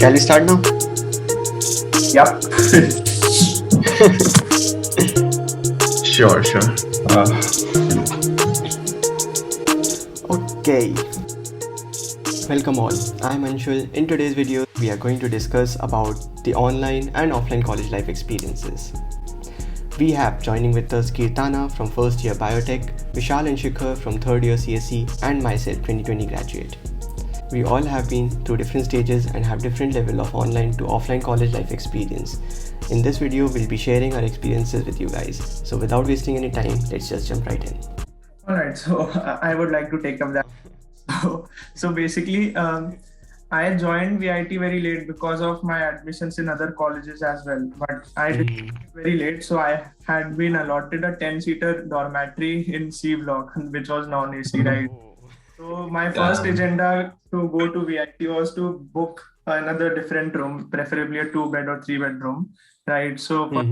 Shall we start now? Yep. Sure. Okay. Welcome all. I'm Anshul. In today's video, we are going to discuss about the online and offline college life experiences. We have joining with us Keerthana from first year biotech, Vishal and Shikhar from third year CSE, and myself 2020 graduate. We all have been through different stages and have different level of online to offline college life experience. In this video, we'll be sharing our experiences with you guys. So without wasting any time, let's just jump right in. All right. So I would like to take up that. So basically, I joined VIT very late because of my admissions in other colleges as well. But I did it very late, so I had been allotted a 10-seater dormitory in C block, which was non-AC, right? So my first agenda to go to VIT was to book another different room, preferably a 2-bed or 3-bed room, right? So first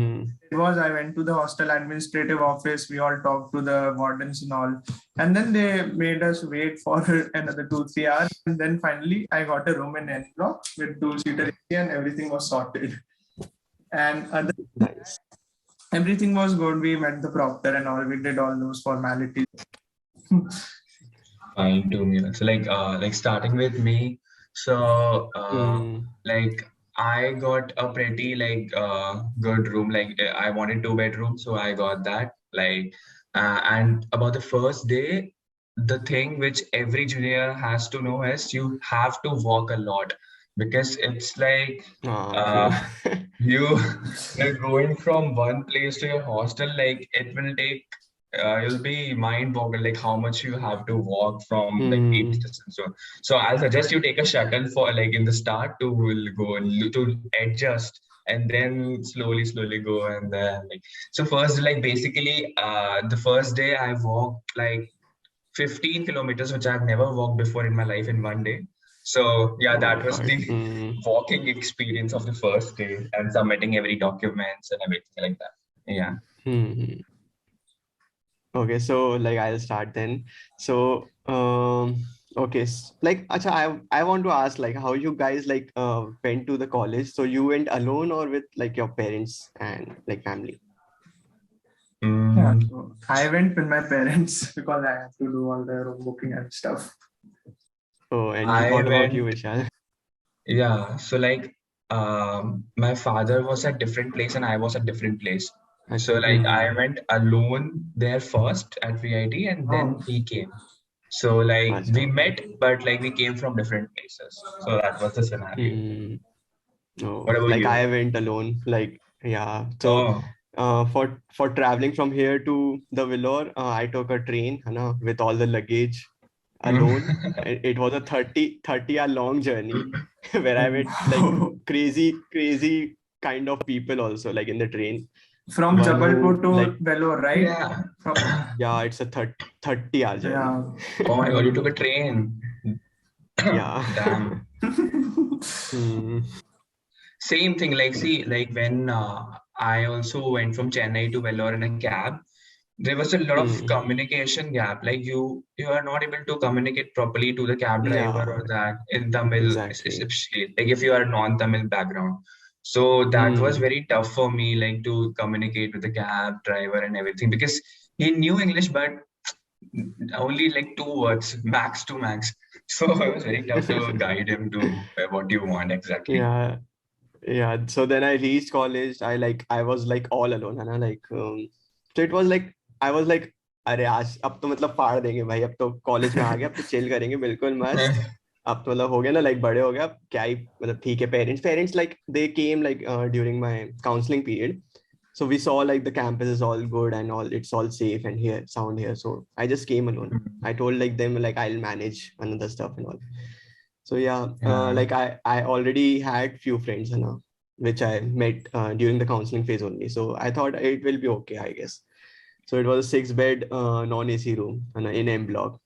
it was I went to the hostel administrative office. We all talked to the wardens and all, and then they made us wait for another 2-3 hours, and then finally I got a room in N block with 2-seater AC and everything was sorted. And other than that, everything was good. We met the proctor and all. We did all those formalities. Fine to me. So like starting with me. So like I got a pretty good room. Like I wanted 2 bedrooms, so I got that. And about the first day, the thing which every junior has to know is you have to walk a lot because it's like you like going from one place to your hostel. Like it will take you'll be mind boggled like how much you have to walk from like each distance. So I'll suggest you take a shuttle for like in the start to will go and to adjust and then slowly go and then like so first like basically the first day I walked like 15 kilometers, which I've never walked before in my life in one day. So yeah, that was the walking experience of the first day and submitting every documents and everything like that. Yeah. Okay, so like I'll start then. So okay, like acha, I want to ask like how you guys like went to the college. So you went alone or with like your parents and like family? Yeah, so I went with my parents because I had to do all the room booking and stuff. Oh, and what about you, Vishal? Yeah, so like my father was at different place and I was at different place. So like I went alone there first at VIT and then he came. So like we met, but like we came from different places. So that was the scenario. No, What about like you? I went alone. Like yeah. So for traveling from here to the Vellore, I took a train, with all the luggage alone. It was a 30-hour long journey where I met like crazy kind of people also like in the train. From One Jabalpur who to like Vellore, right? Yeah. yeah, it's a 30-hour journey. Yeah. Oh my God, you took a train. Yeah. Damn. Same thing. Like see, like when I also went from Chennai to Vellore in a cab, there was a lot of communication gap. Like you are not able to communicate properly to the cab driver Yeah, or that in Tamil, exactly. especially like if you are non-Tamil background. So that was very tough for me, like to communicate with the cab driver and everything because he knew English, but only like 2 words, max to max. So it was very tough to guide him to what you want exactly. Yeah. So then I reached college. I was like all alone, है ना? Like so it was like I was like अरे आज अब तो मतलब फाड़ देंगे भाई, अब तो कॉलेज में आ गए, अब तो चिल करेंगे बिल्कुल मस्त. अब तो मतलब हो गया ना, लाइक बड़े हो गए, अब क्या ही मतलब ठीक है. Parents like they came like during my counselling period. So we saw like the campus is all good and all, it's all safe and here sound here. So I just came alone. I told like them like I'll manage another stuff and all. So yeah, like I already had few friends, which I met during the counseling phase only. So I thought it will be okay, I guess. So it was a 6-bed non-AC room in M block.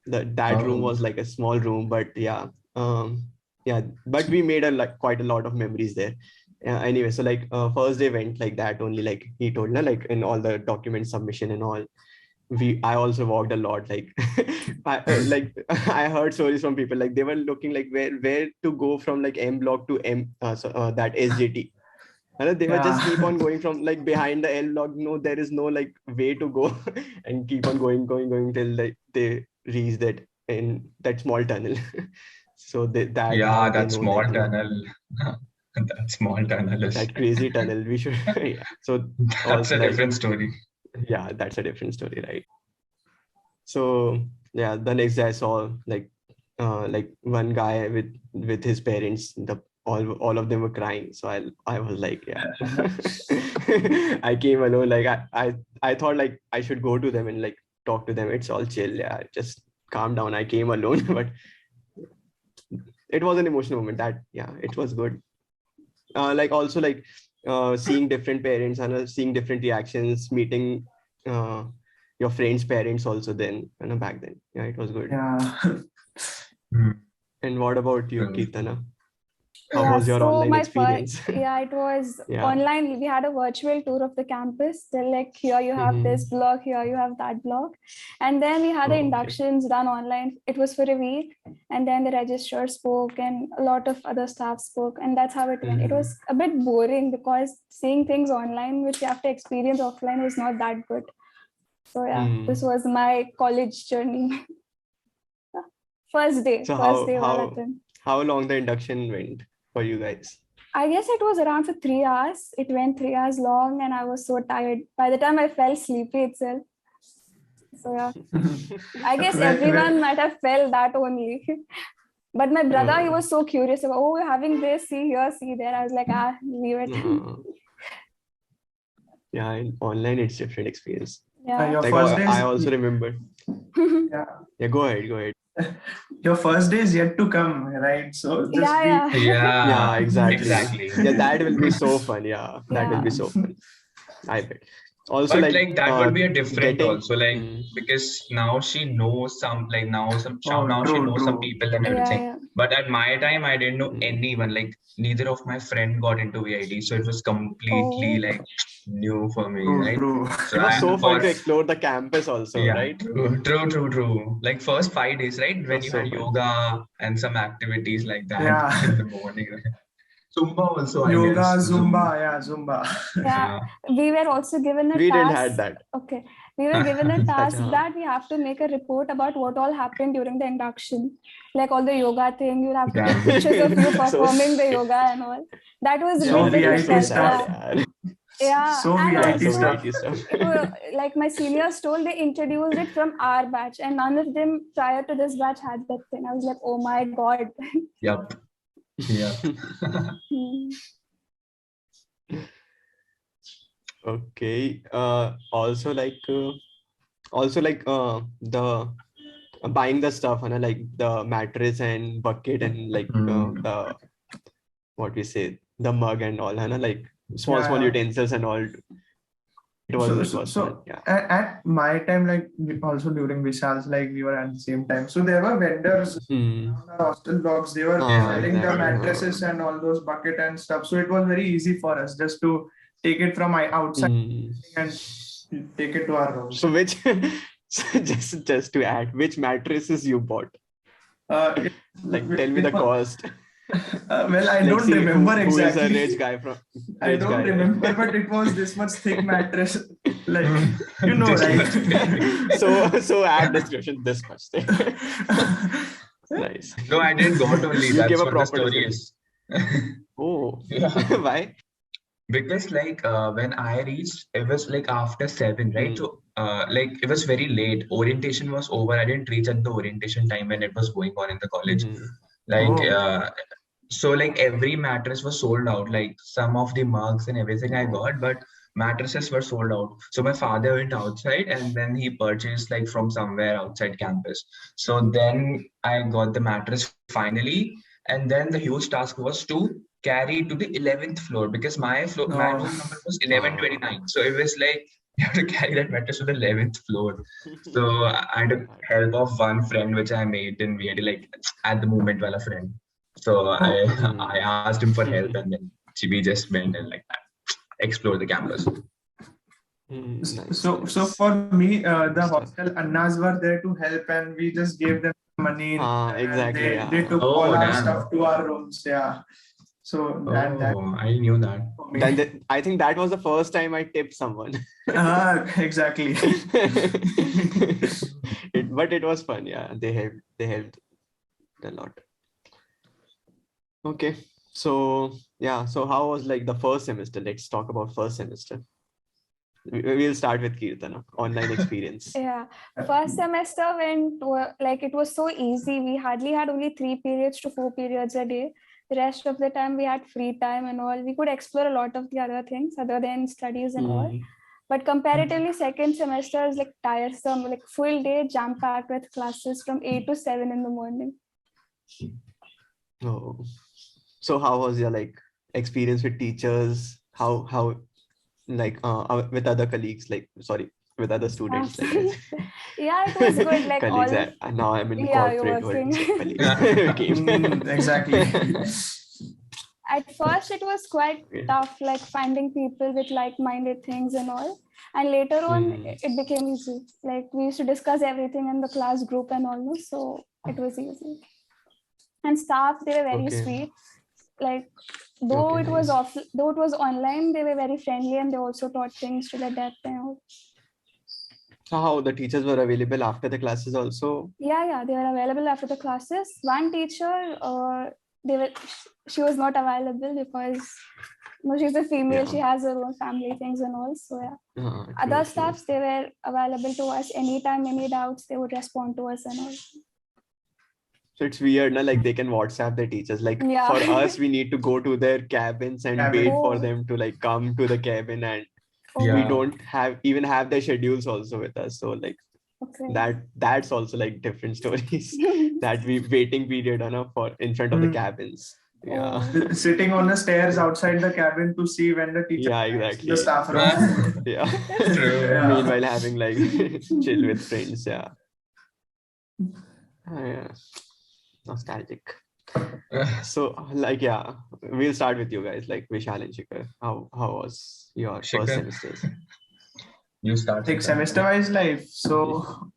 That room was like a small room, but yeah, but we made like quite a lot of memories there. Anyway, so like first day went like that only. Like he told, like in all the document submission and all, I also walked a lot. Like I heard stories from people, like they were looking like where to go from like M block to that SJT. And they were just keep on going from like behind the L block. No, there is no like way to go, and keep on going till like they reach that small tunnel. So that Yeah, they that know small like, you know, tunnel. That small tunnel is that crazy tunnel. We should yeah. So that's also a like, different story. yeah, that's a different story, right? So yeah, the next day I saw like one guy with his parents. All of them were crying. So I was like, yeah. I came alone. Like I thought like I should go to them and like talk to them. It's all chill. Yeah, just calm down. I came alone, but it was an emotional moment. That yeah, it was good. Like also like seeing different parents and seeing different reactions, meeting uh, your friends' parents also then, you know, back then. Yeah, it was good. Yeah. And what about you, True. Keerthana? How Yeah, was your so online my experience? yeah, it was Yeah. online. We had a virtual tour of the campus. They're like, here you have this blog, here you have that blog. And then we had the Okay. inductions done online. It was for a week. And then the registrar spoke and a lot of other staff spoke. And that's how it went. It was a bit boring because seeing things online, which you have to experience offline, was not that good. So yeah, this was my college journey. First day. So how long the induction went for you guys? I guess it was around for 3 hours. It went 3 hours long and I was so tired. By the time I felt sleepy itself. So yeah, I guess everyone might have felt that only. But my brother, he was so curious about, oh, we're having this, see here, see there. I was like, leave it. Yeah, in online it's different experience. Yeah. Your Like first days, I also remember. Yeah, go ahead. Your first day is yet to come, right? So just Yeah, exactly. Yeah, that will be so fun. Yeah, that will be so fun. I bet. Also, but like that would be a different getting, also, like because now she knows some, like now she knows some people and everything. Yeah. But at my time, I didn't know anyone. Like neither of my friend got into VIT, so it was completely like new for me, right? So it was so fun to explore the campus also, right? True. Like first 5 days, right? When you had yoga and some activities like that in the morning. Right? Zumba also, yoga, I guess. Zumba. Yeah, we were also given a task. We didn't have that. Okay, we were given a task that we have to make a report about what all happened during the induction, like all the yoga thing. You have to take pictures of you performing the yoga and all. That was so really VIT stuff. Yeah, so VIT stuff. It was, like my seniors told, they introduced it from our batch, and none of them prior to this batch had that thing. I was like, oh my god. Yep. Yeah. Okay. Also like the buying the stuff and like the mattress and bucket and like the what we say, the mug and all, and like small utensils and all. It was fun. Yeah. At my time, like also during Vishal's, like we were at the same time. So there were vendors on the hostel blocks. They were selling the mattresses and all those bucket and stuff. So it was very easy for us just to take it from my outside and take it to our room. So which just to add, which mattresses you bought? Like tell me the cost. Well, I don't remember exactly. Who is a rich guy from? I don't remember, but it was this much thick mattress, like you know, right? So add description this much. Nice. No, I didn't go to only. That's what the story is. Oh, why? Because like when I reached, it was like after 7, right? So like it was very late. Orientation was over. I didn't reach at the orientation time when it was going on in the college. Like so like every mattress was sold out. Like some of the mugs and everything I got, but mattresses were sold out. So my father went outside and then he purchased like from somewhere outside campus. So then I got the mattress finally, and then the huge task was to carry to the 11th floor because my room number was 1129. So it was like you have to carry that mattress to the 11th floor. So I had help of one friend which I made in VIT, like at the moment, well, a friend. So I asked him for help, and then we just went and like explore the campus. Nice, So nice. for me, the Good stuff. hostel annas were there to help, and we just gave them money, and Exactly. they Yeah. took all Oh, our damn. stuff to our rooms. Yeah. So that Oh, I knew that. for me. Then I think that was the first time I tipped someone. Exactly. But it was fun. Yeah, they helped a lot. Okay, so yeah, so how was like the first semester? Let's talk about first semester. We'll start with Keerthana, online experience. Yeah, first semester like it was so easy. We hardly had only 3 periods to 4 periods a day. The rest of the time we had free time and all. We could explore a lot of the other things other than studies and all. But comparatively, second semester is like tiresome, like full day jam packed with classes from 8 to 7 in the morning. Oh, so how was your like experience with teachers? How like with other colleagues, like sorry, with other students? Like, Yeah, it was good. Like colleagues. all. Now I'm in Yeah, you're corporate world, working. so colleagues. Exactly. At first, it was quite tough, like finding people with like-minded things and all. And later on, it became easy. Like we used to discuss everything in the class group and all, so it was easy. And staff, they were very sweet. Like though it was online, they were very friendly, and they also taught things to the depth and all. So how the teachers were available after the classes also? Yeah, they were available after the classes. One teacher, she was not available because she's a female. She has her own family things and all. So yeah, other staffs, they were available to us anytime, any doubts, they would respond to us and all. So it's weird, na? Like they can WhatsApp their teachers. Like for us, we need to go to their cabins and wait for them to like come to the cabin, and we don't even have their schedules also with us. So like that's also like different stories. That we waiting period for in front of the cabins. Yeah. Sitting on the stairs outside the cabin to see when the teacher the staff room. Meanwhile having like chill with friends. Yeah. Nostalgic. So like we'll start with you guys, like Vishal and Shikhar. How was your first semesters? You start like semester wise life. So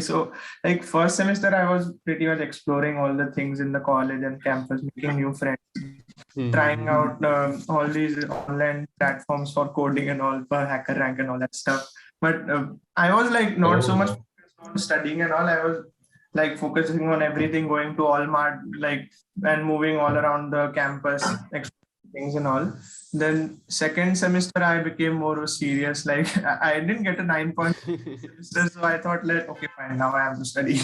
so like first semester I was pretty much exploring all the things in the college and campus, making new friends, trying out all these online platforms for coding and all, for Hacker Rank and all that stuff. But I was like not so much focused on studying and all. I was like focusing on everything, going to Walmart, like, and moving all around the campus, things and all. Then second semester I became more serious. Like I didn't get a 9 point semester, so I thought, okay, fine, now I have to study.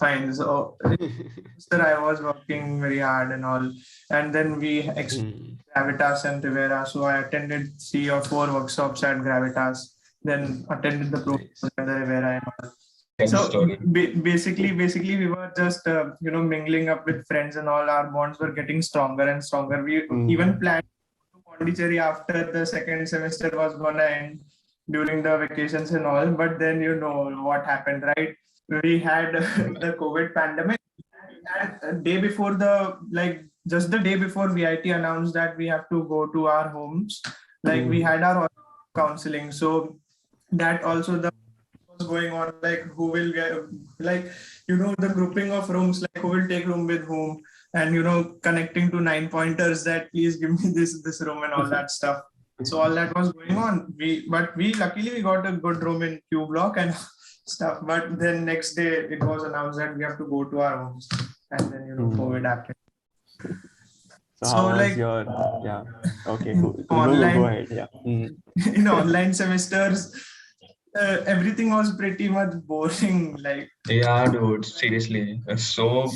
Fine. So semester I was working very hard and all. And then we Gravitas and Riviera. So I attended 3 or 4 workshops at Gravitas, then attended the program at the Riviera and all. So basically we were just mingling up with friends and all. Our bonds were getting stronger and stronger. We even planned to Pondicherry after the second semester was gonna end during the vacations and all. But then what happened, right? We had the COVID pandemic. And day before just the day before VIT announced that we have to go to our homes, like we had our counseling. So that also the going on, like who will get, like the grouping of rooms, like who will take room with whom, and connecting to 9 pointers that please give me this room and all that stuff. So all that was going on. We luckily we got a good room in Q block and stuff. But then next day it was announced that we have to go to our homes, and then COVID happened. So how was your okay, online, go ahead. In online semesters, everything was pretty much boring. Like dude, seriously, so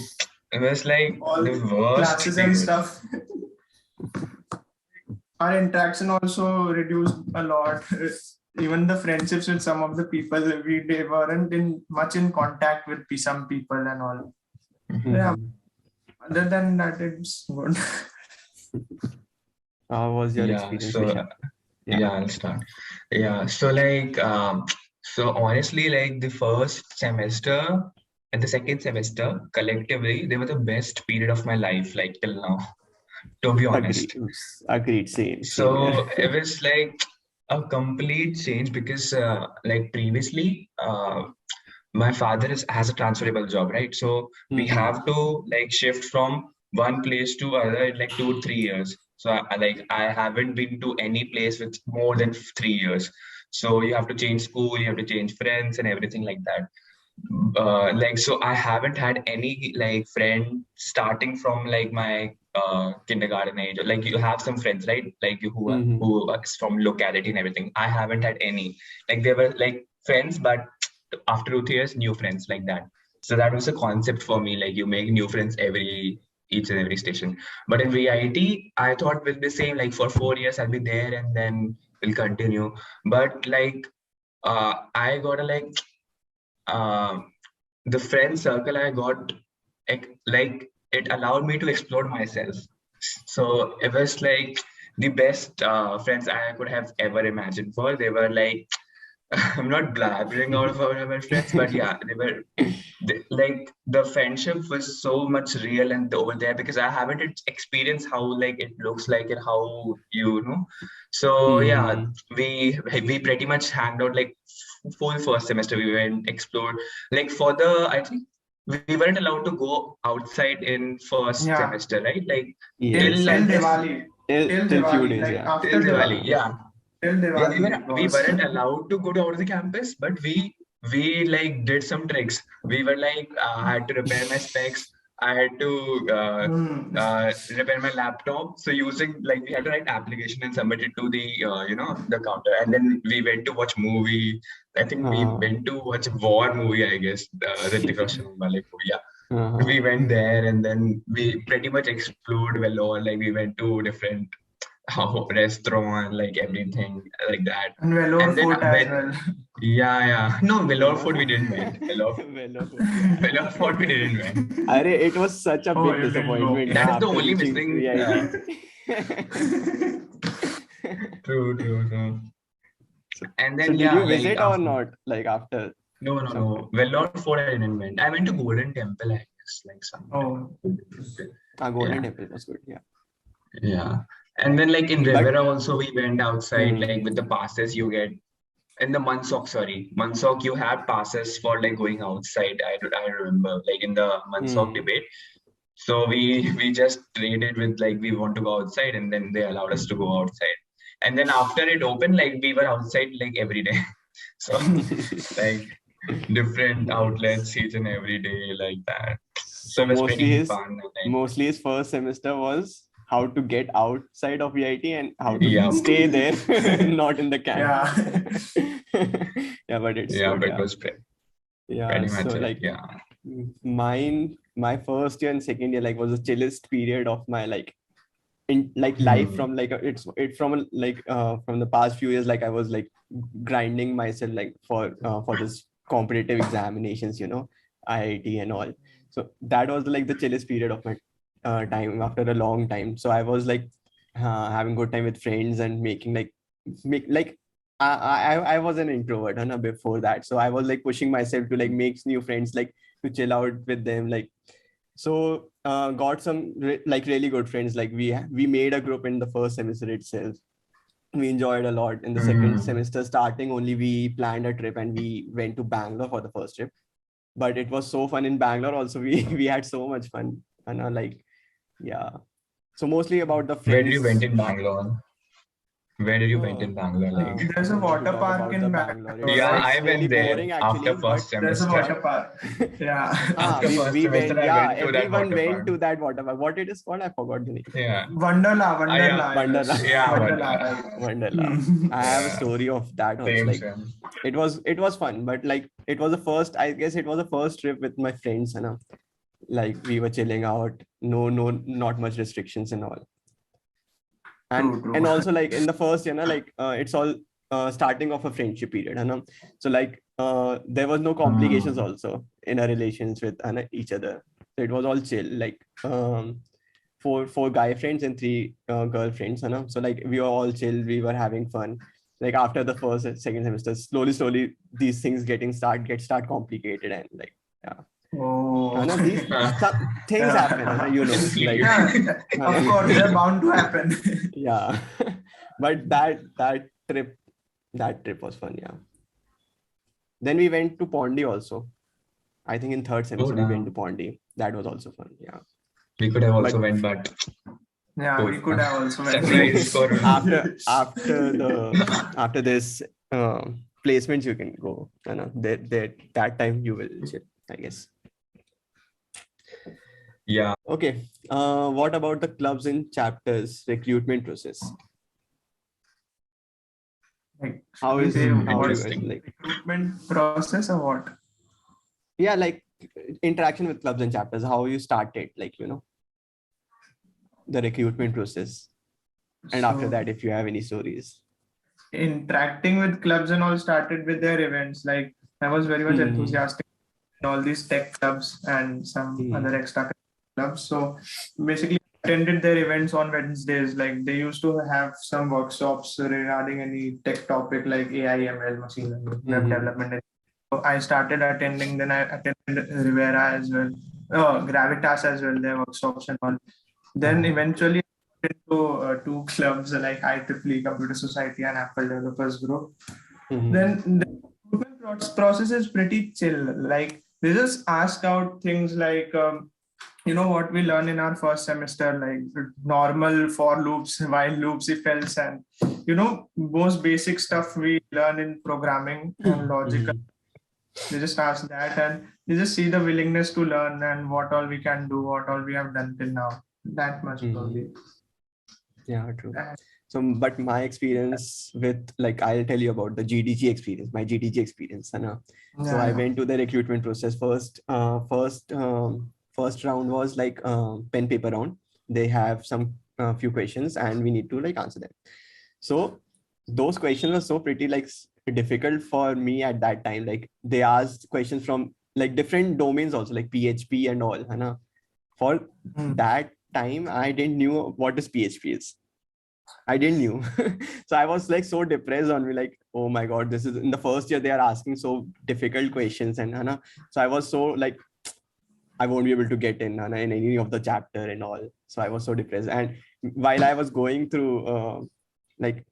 it was like all the worst classes and stuff. Our interaction also reduced a lot. Even the friendships with some of the people, they weren't much in contact with some people and all. Yeah. Other than that, it's good. How was your experience? So, I'll start. So like so honestly, like the first semester and the second semester collectively, they were the best period of my life, like till now, to be honest. Agreed, same. So it was like a complete change because like previously my father has a transferable job, right? So we have to like shift from one place to other in like 2 3 years. So I haven't been to any place with more than 3 years. So you have to change school, you have to change friends and everything like that. Like so I haven't had any like friend starting from like my kindergarten age. Like you have some friends, right? Like you who are from locality and everything. I haven't had any. Like they were like friends, but after 2 3 years, new friends like that. So that was a concept for me. Like you make new friends each and every station. But in VIT, I thought will be same. Like for 4 years, I'll be there and then we'll continue. But like I got a um, the friend circle I got, like it allowed me to explore myself. So it was like the best friends I could have ever imagined for. They were like, I'm not blabbering out about my friends, but yeah, like the friendship was so much real and over there because I haven't experienced how like it looks like and how you know. So yeah, we pretty much hanged out like full first semester. We went explored like for the I think we weren't allowed to go outside in first semester, right? Like till Diwali. Till few days, like yeah. after Till Diwali, yeah. Till Diwali, We weren't allowed to go to out of the campus, but we like did some tricks. We were like, I had to repair my specs. I had to repair my laptop. So using like we had to write application and submit it to the the counter, and then we went to watch movie. I think we went to watch war movie. I guess Hrithik Roshan wale movie. Yeah. We went there and then we pretty much explored Vellore. Like we went to different restaurant, like everything like that. And Vellore food as well. Yeah. No, Vellore food we didn't went. Vellore food we didn't went. It was such a big disappointment. That's the only missing. True. And then so did you visit or not? Like after? No. Vellore food I didn't went. I went to Golden Temple, I guess, like some. Golden Temple was good. Yeah. And then like in Riviera also we went outside like with the passes you get in the Mansok you had passes for like going outside. I remember like in the Mansok debate. So we just traded with like we want to go outside and then they allowed us to go outside. And then after it opened like we were outside like every day. So like different outlets each and every day like that. So it was pretty fun. Mostly his first semester was how to get outside of VIT and how to stay there, not in the camp. But it's good, it was pretty much so like my first year and second year like was the chillest period of my life from like from like from the past few years. Like I was like grinding myself like for this competitive examinations, IIT and all. So that was like the chillest period of my time after a long time. So I was like having good time with friends and I was an introvert before that. So I was like pushing myself to like make new friends, like to chill out with them. Like so got some really good friends. Like we made a group in the first semester itself. We enjoyed a lot. In the second semester starting only, we planned a trip and we went to Bangalore for the first trip. But it was so fun in Bangalore also. We had so much fun. So mostly about the friends. Where did you went in Bangalore? Like there's a water park in Bangalore. I went there after first semester. There's a water park. We went. Everyone went to that water park. What it is called? I forgot the name. Wonderla. I have a story of that also. Like it was fun, but like it was the first. I guess it was the first trip with my friends, like we were chilling out. No, not much restrictions and all. And also like in the first year, like it's all starting of a friendship period, so like there was no complications also in our relations with each other. So it was all chill, like four guy friends and 3 girl friends, so like we were all chill, we were having fun. Like after the first and second semester, slowly these things get complicated and like these things happen, of course they're bound to happen. But that trip That trip was fun, yeah. Then we went to Pondy also. I think in third semester we went to Pondy. That was also fun, yeah. We could have also went, but yeah, we could have also went. Surprise for after this placements you can go. That time you will chill, I guess. Yeah. Okay. What about the clubs and chapters recruitment process? Like, how is you guys, like recruitment process or what? Yeah, like interaction with clubs and chapters. How you started, like, you know, the recruitment process, and after that, if you have any stories. Interacting with clubs and all started with their events. Like I was very much enthusiastic in all these tech clubs and some other extra clubs. So basically attended their events on Wednesdays. Like they used to have some workshops regarding any tech topic like AI, ML, machine learning, web development. So I started attending. Then I attended Riviera as well, Gravitas as well, their workshops and all. Then eventually into two clubs like IEEE Computer Society and Apple Developers Group. Then the recruitment process is pretty chill. Like they just ask out things like, you know, what we learn in our first semester, like normal for loops, while loops, if else, and you know, most basic stuff we learn in programming and logical. They just ask that, and they just see the willingness to learn and what all we can do, what all we have done till now. That much probably. Yeah, true. So, but my experience with, like, I'll tell you about the GDG experience, my GDG experience. So I went to the recruitment process first. First round was like pen paper round. They have some few questions and we need to like answer them. So those questions were so pretty like difficult for me at that time. Like they asked questions from like different domains also, like PHP and all. For that time, I didn't knew what is PHP is. I didn't knew. So I was like so depressed on me, like, oh my God, this is in the first year they are asking so difficult questions. And so I was so like, I won't be able to get in any of the chapter and all. So I was so depressed. And while I was going through, like,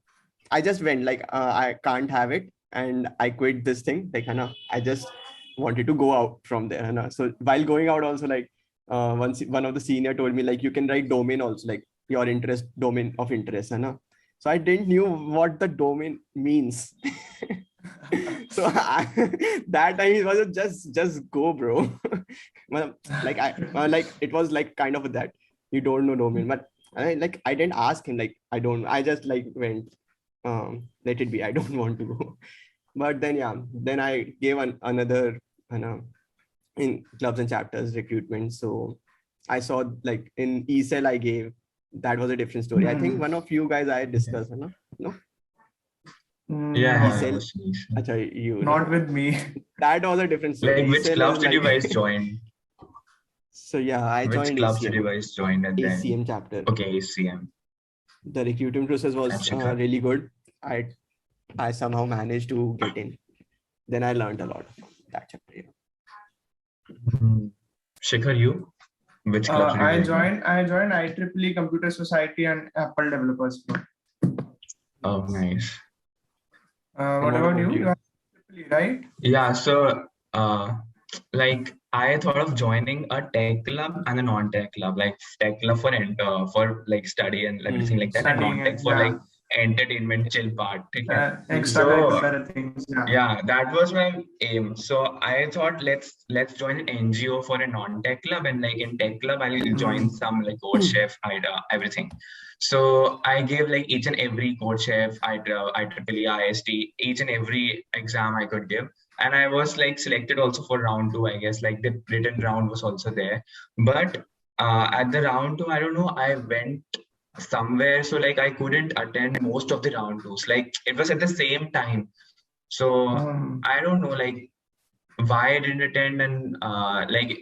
I just went like, I can't have it. And I quit this thing. Like, I just wanted to go out from there. So while going out also, like, one of the senior told me, like, you can write domain also, like your interest, domain of interest. So I didn't knew what the domain means. So that time it was just go, bro. Like it was like kind of that you don't know domain, but I didn't ask him, like I just like went, let it be, I don't want to go. But then then I gave another in clubs and chapters recruitment. So I saw like in ECEL I gave, that was a different story. I think one of you guys I discussed, no? Yeah, you not with me. That was a different story. Like which clubs did you guys join? So yeah, I joined. Which clubs did you guys join at then? ACM chapter. Okay, ACM. The recruitment process was really good. I somehow managed to get in. Then I learned a lot from that chapter. Yeah. Shikhar, you? Which clubs did you join? I joined IEEE Computer Society and Apple Developers Group. Oh, nice. What about you? You are IEEE, right? Yeah. So, like I thought of joining a tech club and a non-tech club. Like tech club for like study and everything like that, and non-tech for like entertainment chill part. Extra things. Yeah, that was my aim. So I thought let's join an NGO for a non-tech club, and like in tech club I'll join some like Code Chef, everything. So I gave like each and every Code Chef, IEEE, IST, each and every exam I could give. And I was like selected also for round 2, I guess, like the written round was also there. But at the round 2, I don't know, I went somewhere. So like I couldn't attend most of the round 2s. Like it was at the same time. So I don't know like why I didn't attend, and like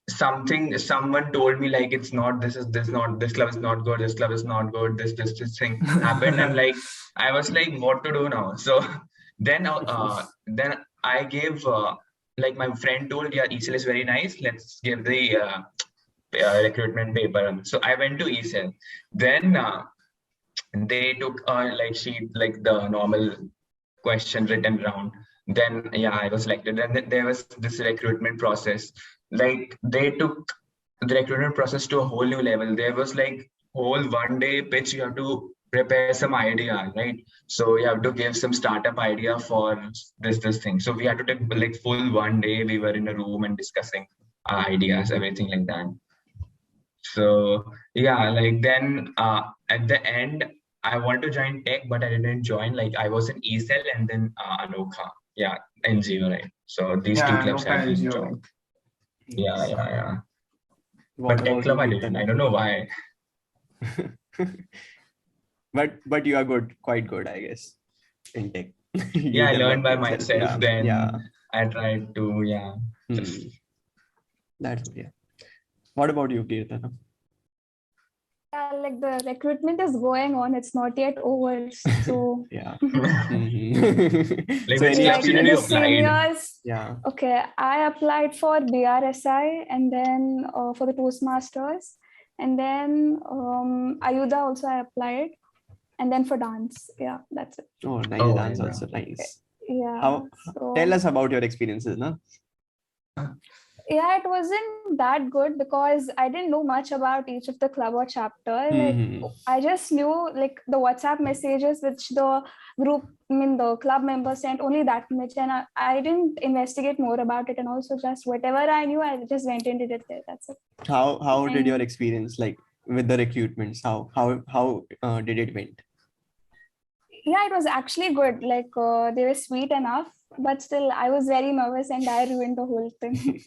someone told me like it's not, this club is not good, this club is not good, this thing happened. And like I was like, what to do now? So then I gave like my friend told, yeah, ECEL is very nice, let's give the recruitment paper. So I went to ECEL. Then they took like sheet, like the normal question written round. Then yeah, I was selected. And there was this recruitment process. Like they took the recruitment process to a whole new level. There was like whole 1 day pitch. You have to prepare some idea, right? So you have to give some startup idea for this thing. So we had to take like full 1 day. We were in a room and discussing ideas, everything like that. So yeah, like then at the end, I wanted to join tech, but I didn't join. Like I was in ECell and then Anokha. Yeah, NGO, right? So these two clubs I didn't join. Yeah. What But tech about club you, I didn't. I don't know why. But you are good, quite good, I guess, in tech. You Yeah, I learned by developed yourself. myself. Then Yeah. I tried to just That's good. Yeah. What about you, Keerthana? Yeah, like the recruitment is going on. It's not yet over. So Yeah. Like So which any clubs did experience? you the apply? seniors. Yeah. Okay, I applied for BRSI and then for the Toastmasters, and then Ayuda also I applied, and then for dance. Yeah, that's it. Oh, nice. Oh, Dance yeah. also nice. Yeah. Tell us about your experiences, no? Yeah, it wasn't that good because I didn't know much about each of the club or chapter. Like I just knew like the WhatsApp messages which the group, the club members sent, only that much, and I didn't investigate more about it. And also just whatever I knew, I just went and did it there. That's it. How did your experience like with the recruitments? How did it went? Yeah, it was actually good. Like they were sweet enough, but still I was very nervous and I ruined the whole thing.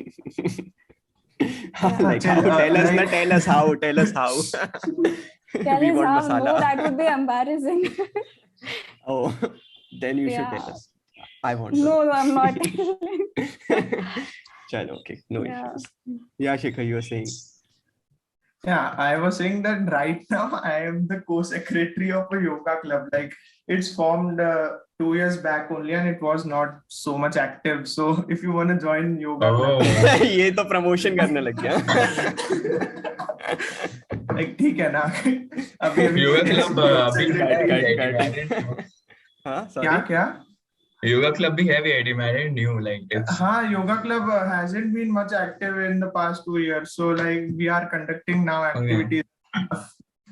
Like how? Tell us how. Tell us how. No, that would be embarrassing. Oh, then you should tell us. I want. No, I'm not telling. Chalo, okay, no issues. Yeah, Shikhar, you were saying. Yeah, I was saying that right now I am the co-secretary of a yoga club. Like it's formed 2 years back only, and it was not so much active. So if you want to join yoga club, ये तो promotion करने लग गया. like ठीक है ना? अभी yoga club हाँ, sorry. क्या? Yoga club bhi hai VIT, I didn't knew like it's. Yoga club hasn't been much active in the past 2 years. So like we are conducting now activities. Okay.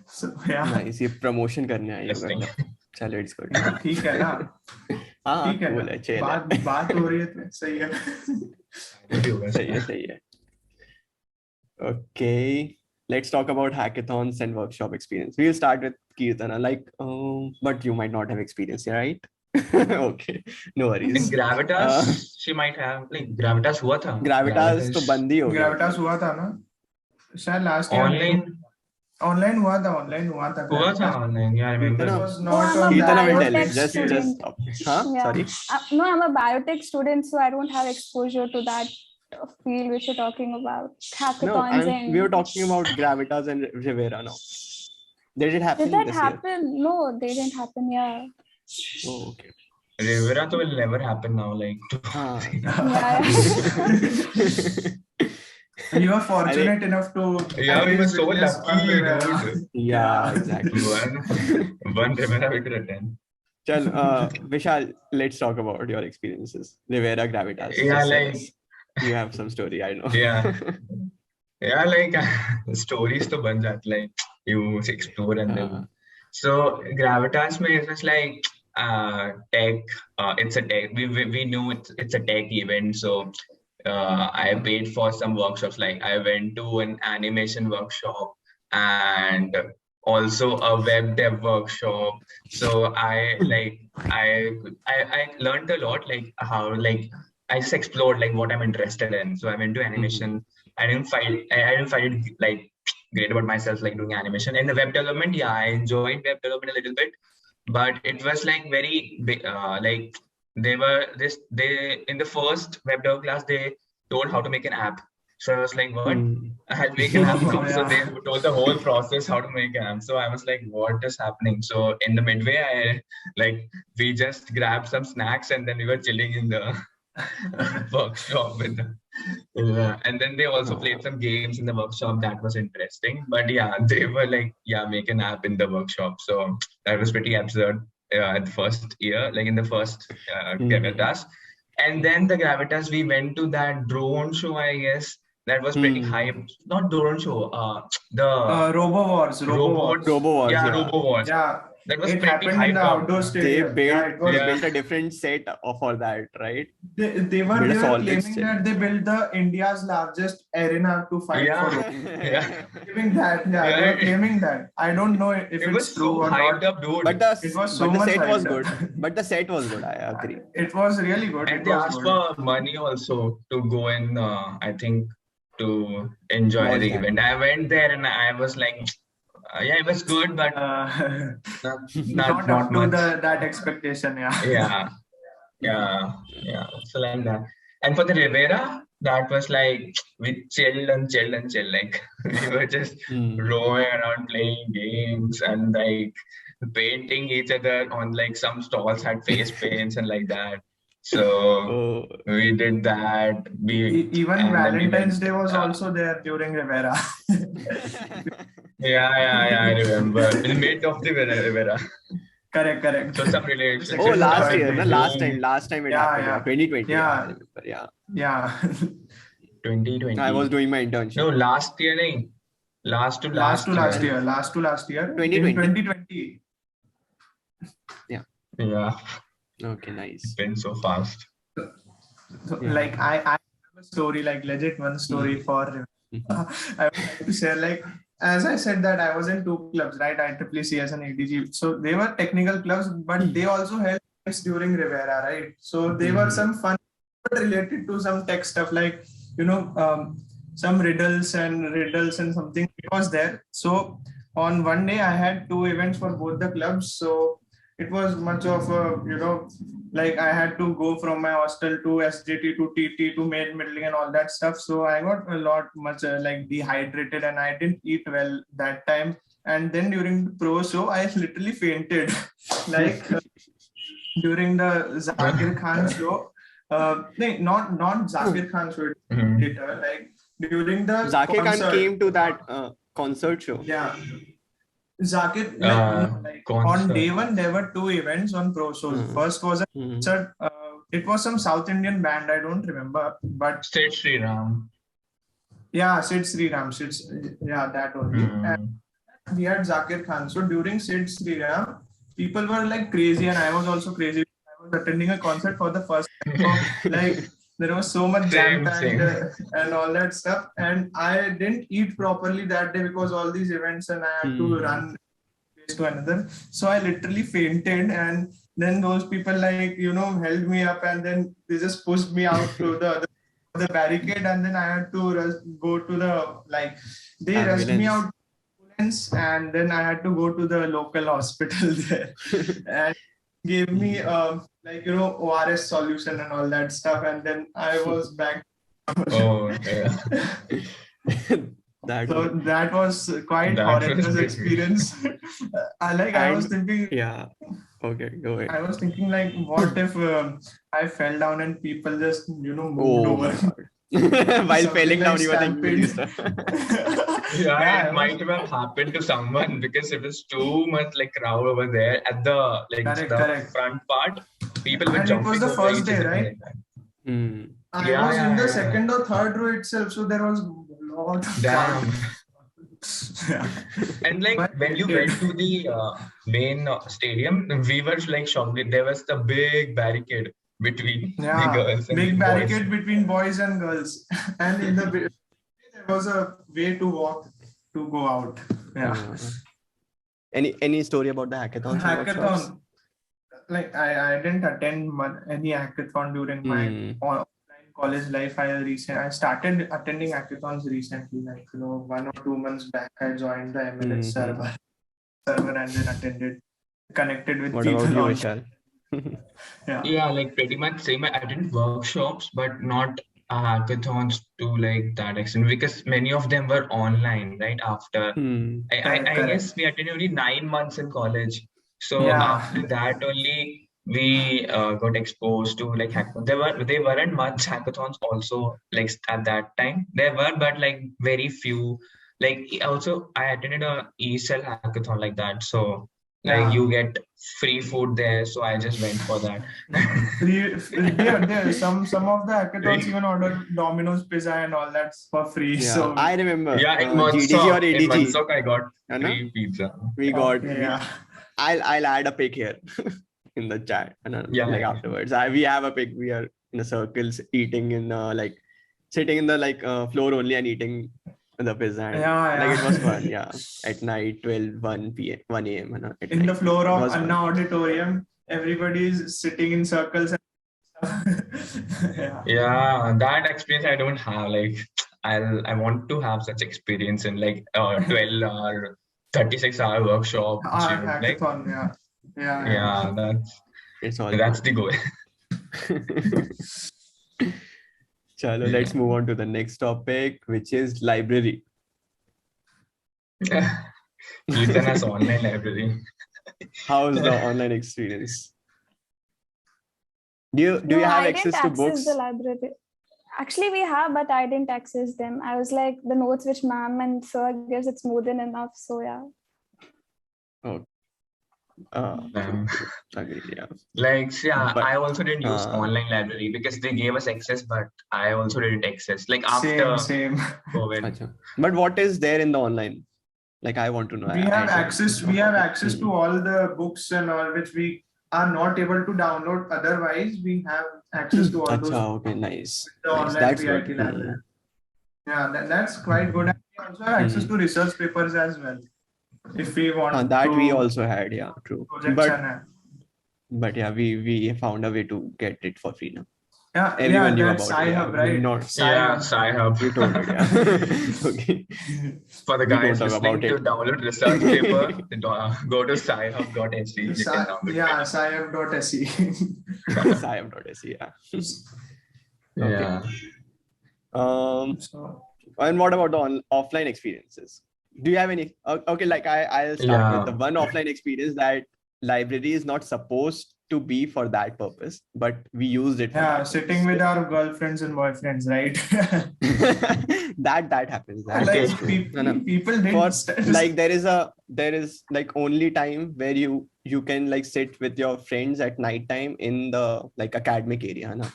So yeah. Nice, ये promotion करने आए yoga club. चलो, it's good. ठीक है ना? हाँ, ठीक है cool है. बात हो रही है तो सही है. सही है. Okay, let's talk about hackathons and workshop experience. We'll start with Keerthana. Like, but you might not have experience, right? Okay, no worries. In Gravitas, she might have like Gravitas हुआ था. Gravitas तो बंद ही हो गया. Gravitas हुआ था ना? शायद last year. Online हुआ था. Online. Yeah, I remember. It was not on Keerthana will tell you. biotech Just student. stop. Huh? Yeah. Sorry. No, I'm a biotech student, so I don't have exposure to that field which you're talking about. Hackathons and... we were talking about Gravitas and Riviera now. Did it happen? Did that happen? Year? No, they didn't happen. Yeah. Oh, okay. Riviera will never happen now. Like. You are fortunate enough to. Yeah, we were so lucky, dude. Yeah, exactly. One Riviera we could attend. Chal, Vishal, let's talk about your experiences. Riviera, Gravitas. Yeah, like you have some story, I know. Yeah, like stories to ban jat, like you explore and then. So Gravitas mein it was like tech. It's a tech. We knew it's a tech event, so. I paid for some workshops. Like I went to an animation workshop and also a web dev workshop. So I learned a lot, like how I just explored like what I'm interested in. So I went to animation. I didn't find it like great about myself, like doing animation. And the web development, yeah, I enjoyed web development a little bit, but it was like very like. They in the first web dev class they told how to make an app. So I was like, what? I'll make an app now. So they told the whole process how to make an app. So I was like, what is happening? So in the midway, we just grabbed some snacks and then we were chilling in the workshop with them. And then they also played some games in the workshop. That was interesting. But yeah, they were like, yeah, make an app in the workshop. So that was pretty absurd. at the first year, like in the first Gravitas. And then the Gravitas, we went to that drone show, I guess. That was pretty hype. Not drone show, the Robo Wars. Robo Wars, yeah, yeah. Robo Wars. Yeah. That was It pretty happened in the hyped up. outdoor stadium. They Yeah. built a different set for that, right? They were Built a solid claiming set. that they built the India's largest arena to fight Yeah. for. Yeah. Claiming that, they were claiming that. I don't know if It it's was true so or hyped not. up, dude. But It was so the much set was hyped good. up. But the set was good. I agree. It was really good. And It they was asked good. for money also to go in, I think, to enjoy Watch the that. event. I went there and I was like, yeah, it was good, but Not up to much. that expectation. Yeah. So like that. And for the Riviera, that was like we chilled and chilled and chilled. Like we were just roaming around playing games and like painting each other on like some stalls had face paints and like that. So we did that. Even Valentine's Day was also there during Riviera. Yeah, I remember. In mid of the Riviera. Correct. So some relationship. Oh, last year, no? last time it happened. 2020. Yeah. I remember. Yeah. 2020. I was doing my internship. No, last year, nahin. Last to last year. Last to last year. 2020. In 2020. Yeah. Okay, nice. It's been so fast. So, like I have a story, like legit one story for I would like to share. Like as I said that I was in two clubs, right? IEEECS and ADG. So they were technical clubs, but they also held events during Riviera, right? So they were some fun related to some tech stuff, like some riddles and something. It was there. So on one day I had two events for both the clubs. So it was much of a, like I had to go from my hostel to SJT to TT to middling and all that stuff. So I got much like dehydrated and I didn't eat well that time. And then during the pro show, I literally fainted. Like during the Zakir Khan show. Not Zakir Khan show. Later, like during the Zakir Khan concert. came to that concert show. Yeah. Zakir, concert. on day one, there were two events on pro shows. First was a concert. It was some South Indian band. I don't remember, but Sid Sriram. Yeah, Sid Sriram. That only. And we had Zakir Khan. So during Sid Sriram, people were like crazy, and I was also crazy. I was attending a concert for the first time. Like there was so much jam and all that stuff, and I didn't eat properly that day because all these events, and I had to run to another. So I literally fainted, and then those people held me up, and then they just pushed me out to the barricade, and then I had to go to the they rushed me out, and then I had to go to the local hospital there, and gave me ORS solution and all that stuff, and then I was back. Oh, yeah. That was quite horrendous experience. I was thinking. Yeah. Okay, go ahead. I was thinking what if I fell down and people just moved over. While falling down, you were thinking. Yeah, it might have happened to someone because it was too much crowd over there at the correct. front part. People were and jumping. It was the first day, right? I was in the second or third row itself, so there was a lot of crowd. And when you went to the main stadium, we were shocked. There was the big barricade between the girls and big the barricade boys. between boys and girls, and in the there was a way to walk to go out. Any story about the hackathons? Hackathon, I didn't attend any hackathon during my online college life. I started attending hackathons recently, 1 or 2 months back. I joined the MLS server and then connected with what people. About you, Vishal? Yeah, pretty much same. I attended workshops, but not hackathons to that extent because many of them were online right after. I guess we attended only 9 months in college. So after that only we got exposed to hackathons. There weren't much hackathons also at that time. There were, but very few. Also I attended a ESL hackathon like that. So Like you get free food there, so I just went for that. Some of the hackathons even order Domino's pizza and all that's for free. Yeah, So I remember. Yeah, in GDG or Mansok, in ADG. Mansok I got Anna? free pizza. We got. okay, yeah. I'll add a pic here in the chat. Yeah, like yeah. afterwards. We have a pic. We are in a circles eating in like sitting in the like floor only and eating the pizza. And, like it was fun. Yeah, at night 1 p.m. 1 a.m. In night. the floor of was Anna fun. Auditorium, everybody is sitting in circles. Yeah, that experience I don't have. Like I want to have such experience in like 12-hour, 36-hour workshop. Like, Hackathon, yeah, It's all that's the goal. Chalo, let's move on to the next topic, which is library. Keerthana's online library. How is the online experience? Do you have access to books? The library. Actually, we have, but I didn't access them. I was like, the notes which ma'am and sir gives, it's more than enough. So yeah. Oh. Agreed, yeah. Like, yeah, But, I also didn't use online library because they gave us access, but I also didn't access. Like after COVID. But what is there in the online? Like I want to know. We have access to all the books and all which we are not able to download. Otherwise, we have access to all those. Okay, nice. The online That's VIT good. library. Yeah, that's quite good. And we also have access to research papers as well. If we want that we also had, yeah, true. But yeah, we found a way to get it for free now. Yeah, everyone knew about Sci-Hub, it. right? Sci-Hub. You told it, yeah. Okay. For the guys listening to download research paper, go to sci-hub.se. Yeah, sci-hub.se. sci-hub.se, yeah. Yeah. And what about the offline experiences? Do you have any? Okay, like I'll start with the one offline experience that library is not supposed to be for that purpose, but we used it. Yeah, sitting with our girlfriends and boyfriends, right? that happens. People like there is like only time where you can like sit with your friends at night time in the like academic area, na?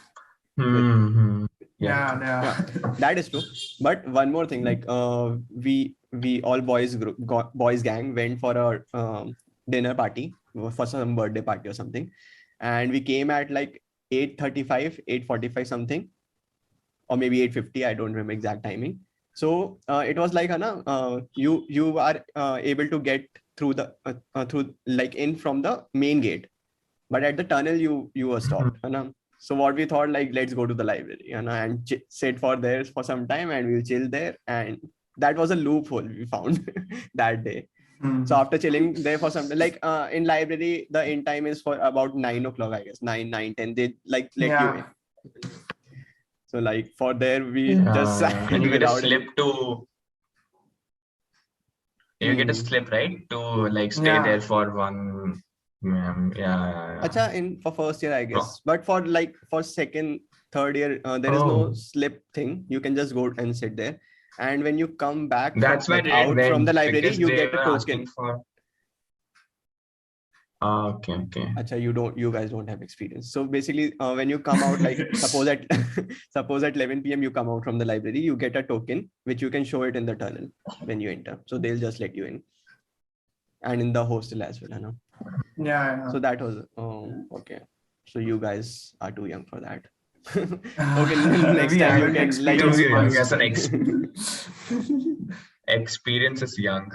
Yeah. That is true. But one more thing, like we all boys gang went for a dinner party for some birthday party or something, and we came at like 8:35, 8:45 something, or maybe 8:50. I don't remember exact timing. So it was like you are able to get through the through like in from the main gate, but at the tunnel you were stopped. So what we thought, like, let's go to the library, and sit for there for some time, and we'll chill there. And that was a loophole we found that day. So after chilling there for some time, like in library, the end time is for about 9 o'clock, I guess, 9:10. They like let you in. So like for there, we just sat and you get a without slip to. You get a slip, right, to like stay there for one. Yeah. Acha, for first year, I guess. But for second, third year, there is no slip thing. You can just go and sit there. And when you come back out from the library, you get a token. Okay. Acha, you guys don't have experience. So basically, when you come out, like suppose at 11 p.m. you come out from the library, you get a token which you can show it in the tunnel when you enter. So they'll just let you in. And in the hostel as well, Yeah. So that was okay. So you guys are too young for that. Okay, next time you can like young as an experience is young.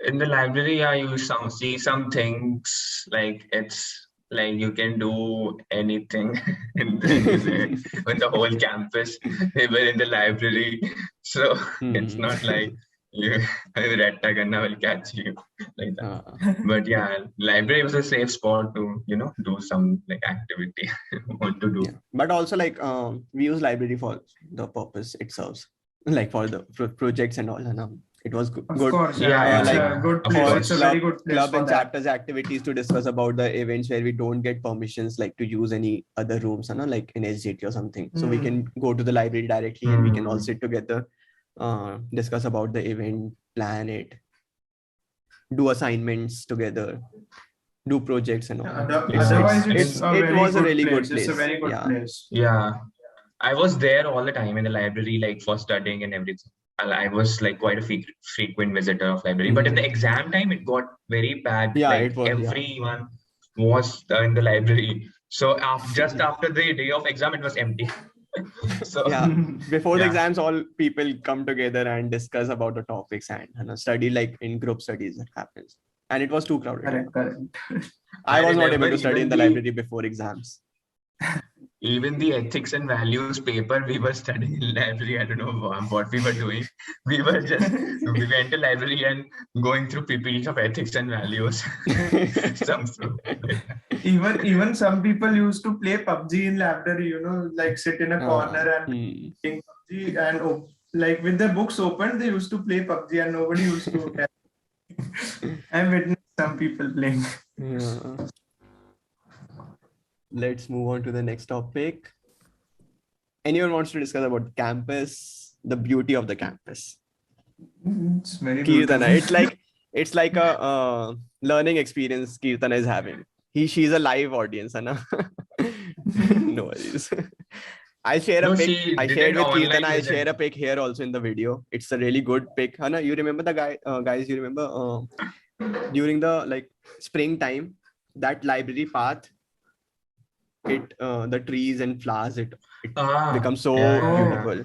In the library, you see some things like it's like you can do anything in the whole campus. They were in the library, so it's not like Retta Ganna will catch you like that. But yeah, library was a safe spot to do some like activity want to do. Yeah. But also like we use library for the purpose it serves, like for the projects and all. It was good. Of course, like good place. It's a very good place club for and that. chapters activities to discuss about the events where we don't get permissions like to use any other rooms, like in SJT or something. So we can go to the library directly and we can all sit together, discuss about the event, plan it. do assignments together, do projects and all. Otherwise, It was a really good place. It's a very good place. Yeah. I was there all the time in the library, like for studying and everything. I was like quite a frequent visitor of library, but in the exam time, it got very bad. Yeah, like it was, everyone was in the library. So just after the day of exam, it was empty. So yeah, before the exams, all people come together and discuss about the topics and study like in group studies that happens. And it was too crowded. Correct. I was not able to study in the library before exams. Even the ethics and values paper we were studying in library, I don't know what we were doing. We went to library and going through PPTs of ethics and values. Even some people used to play PUBG in library, like sit in a corner and play PUBG, and like with their books open, they used to play PUBG and nobody used to tell. I witnessed some people playing. Yeah. Let's move on to the next topic. Anyone wants to discuss about campus, the beauty of the campus? It's very Keerthana, it's like a learning experience Keerthana is having. She's a live audience, Anna. No worries. I'll share a pic. I shared with Keerthana. I'll share a pic here also in the video. It's a really good pic. Anna, you remember the guy, guys? You remember during the springtime, that library path? The trees and flowers, it becomes so beautiful.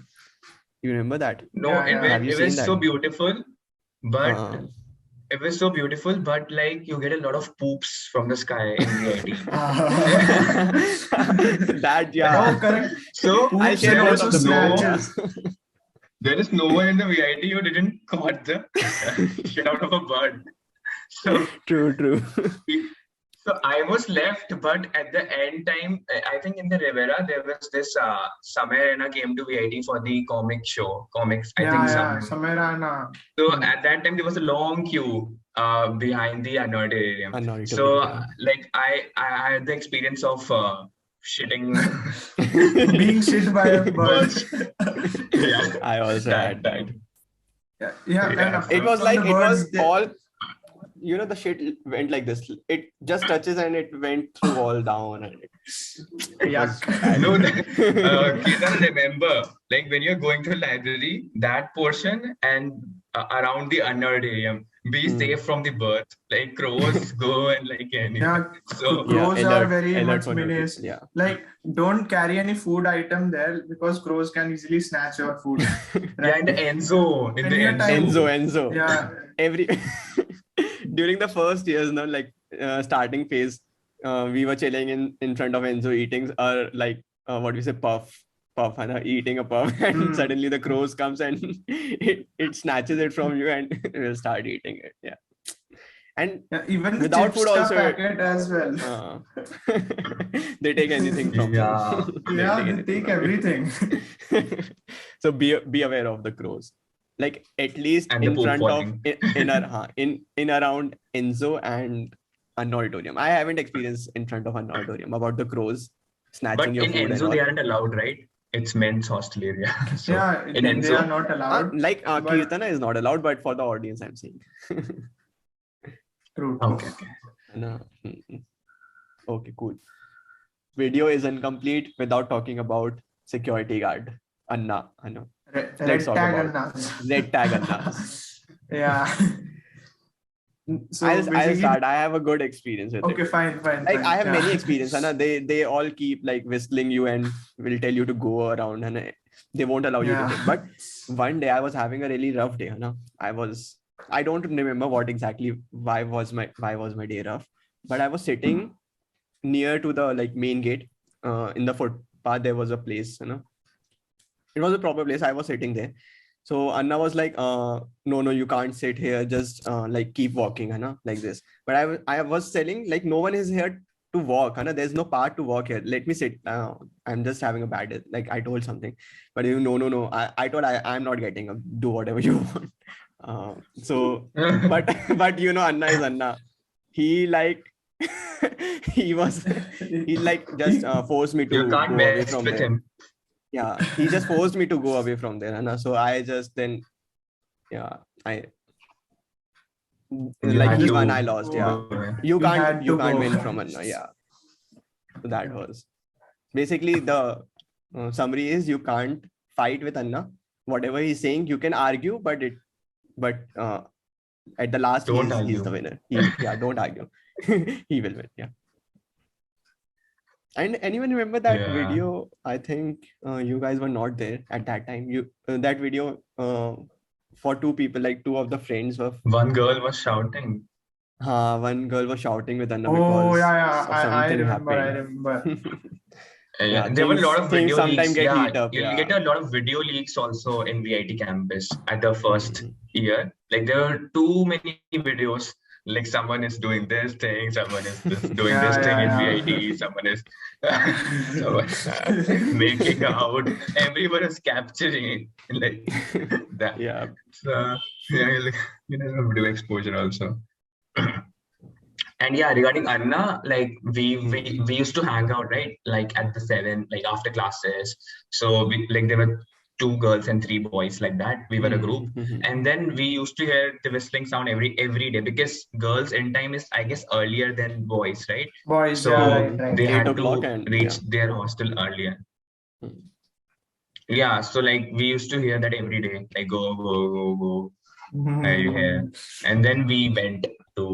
You remember that? No, it was so beautiful, but it was so beautiful, but like you get a lot of poops from the sky in VIT. That, yeah. Oh, correct. So I'll share there also there is no one in the VIT who didn't caught the shit out of a bird. So true. So I was left, but at the end time, I think in the Riviera, there was this Samarana came to VIT for the comics. Samarana. So at that time, there was a long queue behind the annotatorium. So like I had the experience of shitting. Being shit by a bird. Yeah. I also had that. Yeah. It was like, it was all... the shit went like this. It just touches and it went through all down. And Keerthana, remember, like when you're going to a library, that portion and around the annotatorium, be safe from the birds. Like crows go and like anything. Yeah, so crows are very much menaced. Yeah. Like don't carry any food item there because crows can easily snatch your food. Yeah, in the Enzo. Enzo. Yeah. During the first years, starting phase, we were chilling in front of Enzo eating puff, eating a puff, and suddenly the crows comes and it snatches it from you and will start eating it. Yeah. And even without food also packet as well. They take anything from you. They take everything. So be aware of the crows. Like at least and in front of in around Enzo and an auditorium. I haven't experienced in front of an auditorium about the crows snatching your food. But in Enzo they aren't allowed, right? It's men's hostel area. So in Enzo they are not allowed. Keerthana is not allowed, but for the audience I'm saying. True. Okay. No. Okay, cool. Video is incomplete without talking about security guard. Anna. Let's talk about red tag Annas. Yeah. So I'll start. I have a good experience with it. Okay, fine. I have many experience, Anna. They all keep like whistling you and will tell you to go around, and they won't allow you to. But one day I was having a really rough day, Anna. I don't remember why was my day rough, but I was sitting near to the main gate. In the footpath there was a place, It was a proper place. I was sitting there. So Anna was like, no, you can't sit here. Just keep walking, like this. But I was telling no one is here to walk. There's no path to walk here. Let me sit. I'm just having a bad day. I told something. But no. I told I'm not getting up. Do whatever you want. But Anna is Anna. He just forced me to you can't go away from with there. him. Yeah, he just forced me to go away from there, so I just then, like had he to won, I lost. Yeah, go. you We had to can't go. win from Anna. Yeah, so that was basically the summary is you can't fight with Anna. Whatever he's saying, you can argue, but at the last Don't he's the argue. winner. Yeah, don't argue. He will win. Yeah. And anyone remember that Yeah. video? I think you guys were not there at that time. You that video for two people, like two of the friends were. One girl was shouting. One girl was shouting with Anna Oh because yeah, of I something remember. I happened. remember. Yeah, There were a lot of things video sometimes leaks. get Yeah, heat up. you'll Yeah. get a lot of video leaks also in VIT campus at the first Mhm. year. Like there are too many videos. Like someone is doing this thing, someone is doing this thing in VIT, someone is making out. Everyone is capturing like that. Yeah. So yeah, like, video exposure also. And yeah, regarding Anna, like we used to hang out, right? Like at the 7, like after classes. So we like there were 2 girls and 3 boys like that. We were a group, and then we used to hear the whistling sound every day because girls in time is I guess earlier than boys, right? Boys, So yeah, right. they 8 had o'clock to and reach their hostel earlier. Yeah, so like we used to hear that every day, like go go go go. And then we went to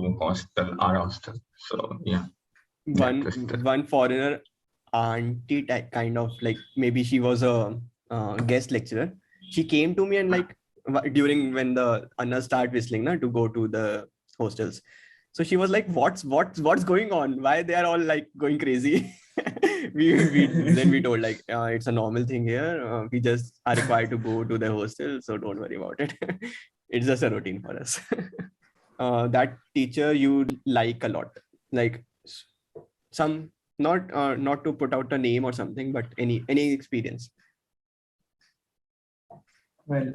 our hostel. So yeah, one foreigner auntie type, kind of like maybe she was a guest lecturer. She came to me and like during when the Anna start whistling to go to the hostels. So she was like, what's going on? Why they are all like going crazy? we told like it's a normal thing here. We just are required to go to the hostel, so don't worry about it. It's just a routine for us. That teacher you like a lot, like some not to put out a name or something, but any experience. Well,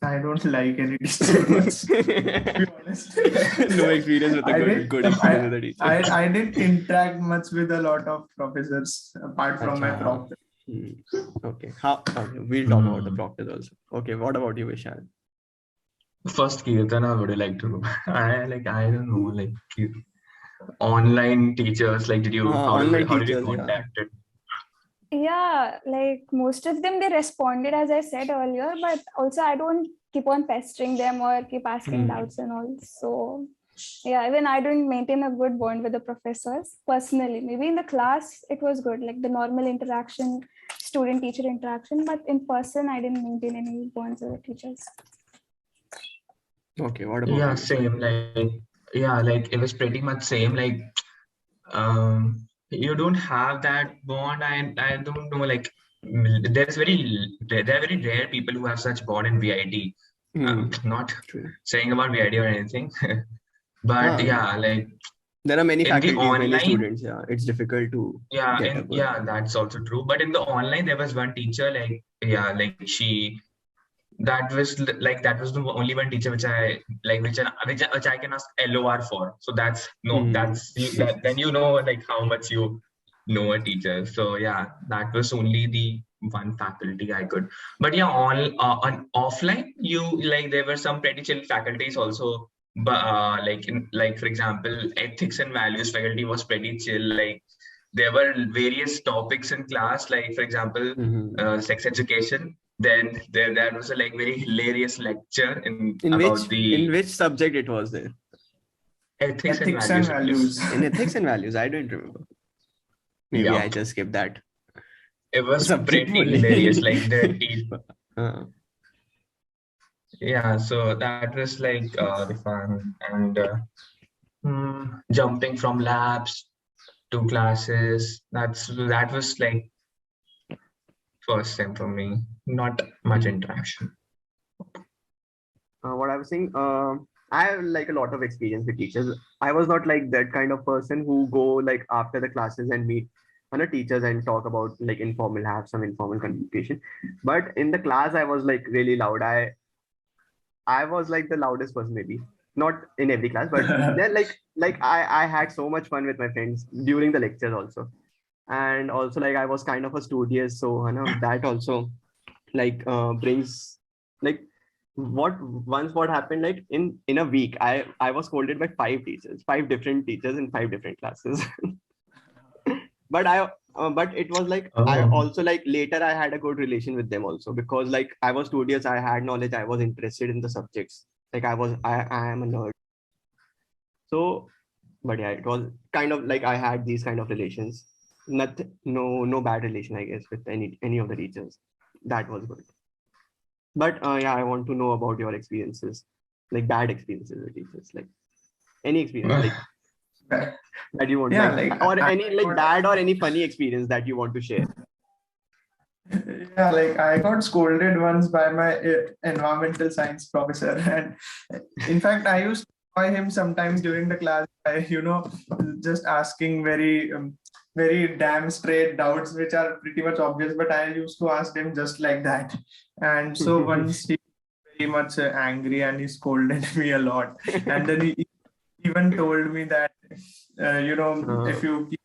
I don't like any teacher. To be honest. No experience with a good experience with a teacher. I didn't interact much with a lot of professors apart from my Achha. proctor. Okay. Okay. We'll talk about the proctors also. Okay. What about you, Vishal? First, Keerthana, would you like to? I don't know, like online teachers. Like, how did you contact it? Yeah, like most of them, they responded as I said earlier, but also I don't keep on pestering them or keep asking doubts and all. So yeah, even I don't maintain a good bond with the professors personally. Maybe in the class, it was good, like the normal interaction, student-teacher interaction, but in person, I didn't maintain any bonds with the teachers. Okay, what about Yeah, you? same. Like it was pretty much same. Like, you don't have that bond. I don't know. Like, there are very rare people who have such bond in VIT. Not saying about VIT or anything, but yeah, like there are many faculties, online, many students. Yeah, it's difficult to get a good. Yeah, that's also true. But in the online, there was one teacher. Like, yeah, like that was the only one teacher which I like, which I can ask LOR for. So that's then you know like how much you know a teacher. So yeah, that was only the one faculty I could. But yeah, on offline, there were some pretty chill faculties also. But like for example, ethics and values faculty was pretty chill. Like there were various topics in class. Like for example, sex education. Then there was a like very hilarious lecture in which subject it was there? Ethics and values. In ethics and values, I don't remember. Maybe I just skipped that. It was pretty hilarious. Like the yeah, so that was like the fun and jumping from labs to classes. That was like first time for me. Not much interaction. What I was saying, I have like a lot of experience with teachers. I was not like that kind of person who go like after the classes and meet other teachers and talk about like have some informal communication. But in the class, I was like really loud. I was like the loudest person, maybe not in every class, but then like I had so much fun with my friends during the lectures also. And also like I was kind of a studious, so that also like brings like what happened, like in a week, I was scolded by 5 different teachers in 5 different classes. But it was like, I Oh. also, like, later I had a good relation with them also, because like I was studious, I had knowledge, I was interested in the subjects, like I am a nerd. So, but yeah, it was kind of like I had these kind of relations. Nothing, no bad relation, I guess, with any of the teachers. That was good. But yeah, I want to know about your experiences, like bad experiences with teachers, like any experience, like that you want, Yeah, like, or any like bad or any funny experience that you want to share. Yeah, like I got scolded once by my environmental science professor, and in fact, I used to annoy him sometimes during the class by, just asking very damn straight doubts, which are pretty much obvious, but I used to ask him just like that. And so once he was very much angry and he scolded me a lot, and then he even told me that, if you keep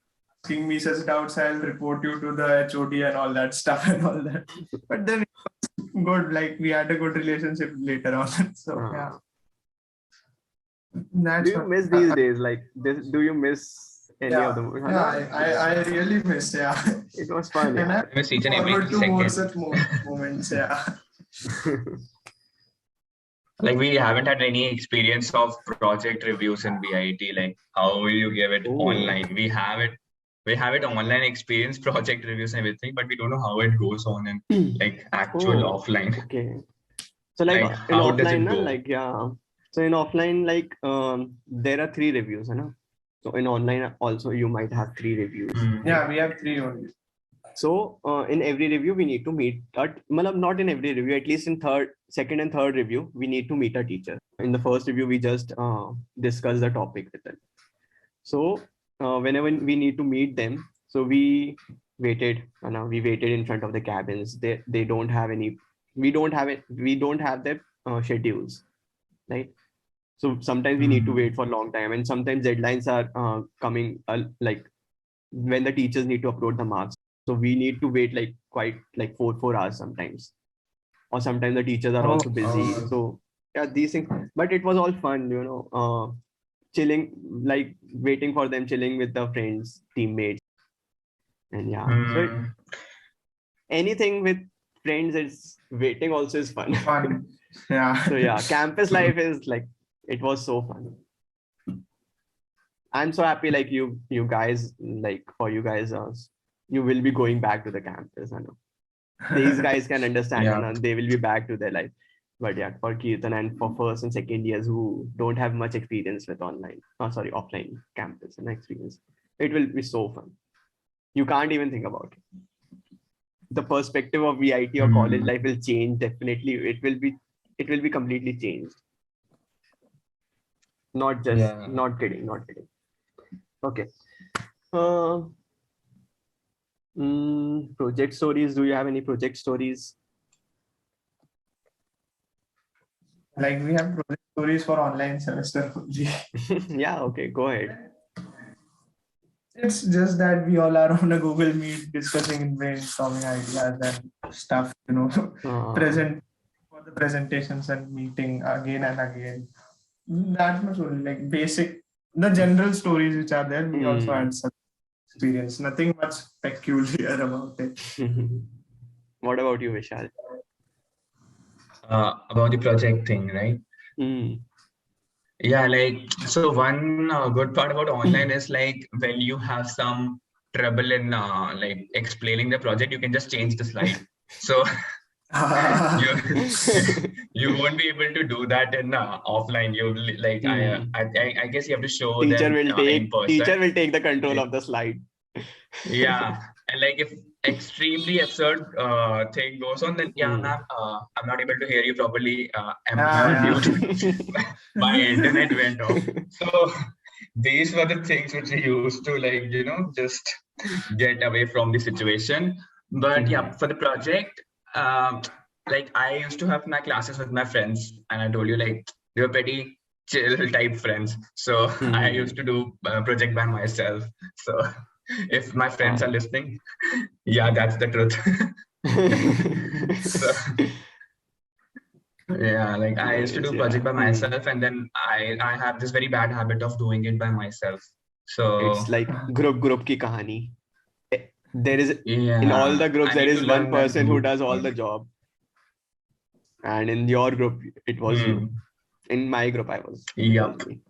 asking me such doubts, I'll report you to the HOD and all that stuff and all that. But then it was good, like we had a good relationship later on. So yeah. Do you miss these days? Like this, do you miss any of them? Yeah, I really miss, yeah. It was fun. And Yeah. I miss each and every forward to more second. such moments, yeah. Like we haven't had any experience of project reviews in VIT. Like how will you give it online? We have it online experience, project reviews and everything, but we don't know how it goes on in like actual offline. Okay. So like in how does offline, it go? like yeah. So in offline, like there are 3 reviews, So in online also you might have 3 reviews. Yeah, we have 3 only. So in every review we need to meet, not in every review, at least in second and third review, we need to meet a teacher. In the first review, we just discuss the topic with them. So whenever we need to meet them, so we waited in front of the cabins. They don't have any, we don't have their schedules, right? So sometimes we need to wait for a long time, and sometimes deadlines are coming like when the teachers need to upload the marks. So we need to wait like quite like 4 hours sometimes, or sometimes the teachers are also busy. So yeah, these things. But it was all fun, chilling, like waiting for them, chilling with the friends, teammates, and yeah. So anything with friends, it's waiting also is fun. Fun, yeah. So yeah, campus life is like, it was so fun. I'm so happy, like you guys, like for you guys, you will be going back to the campus. I know these guys can understand, they will be back to their life. But yeah, for Keerthana and for first and second years who don't have much experience with offline campus and experience, it will be so fun. You can't even think about it. The perspective of VIT or college life will change. Definitely, it will be completely changed. Not just, not kidding. Okay. Project stories. Do you have any project stories? Like we have project stories for online semester only. Yeah, okay, go ahead. It's just that we all are on a Google Meet discussing and brainstorming ideas and stuff, present for the presentations and meeting again and again. That much only, like basic, the general stories which are there, we also had such experience. Nothing much peculiar about it. What about you, Vishal? About the project thing, right? Yeah, like, so one good part about online is like when you have some trouble in like explaining the project, you can just change the slide. So you won't be able to do that in offline. You like I guess you have to show teacher them in person. Teacher will take the control of the slide. Yeah, and like if extremely absurd thing goes on, then ma'am, I'm not able to hear you properly. I'm on mute. My internet went off. So these were the things which we used to like, just get away from the situation. But yeah, for the project, like I used to have my classes with my friends, and I told you like they were pretty chill type friends. So I used to do project by myself. So if my friends are listening, yeah, that's the truth. Yeah, like I used to do project by Yeah. myself, and then I have this very bad habit of doing it by myself. So It's like group ki kahani. There is in all yeah, the groups I there need to is one learn that person who too. does all the job, and in your group it was you. In my group it was Yup. me.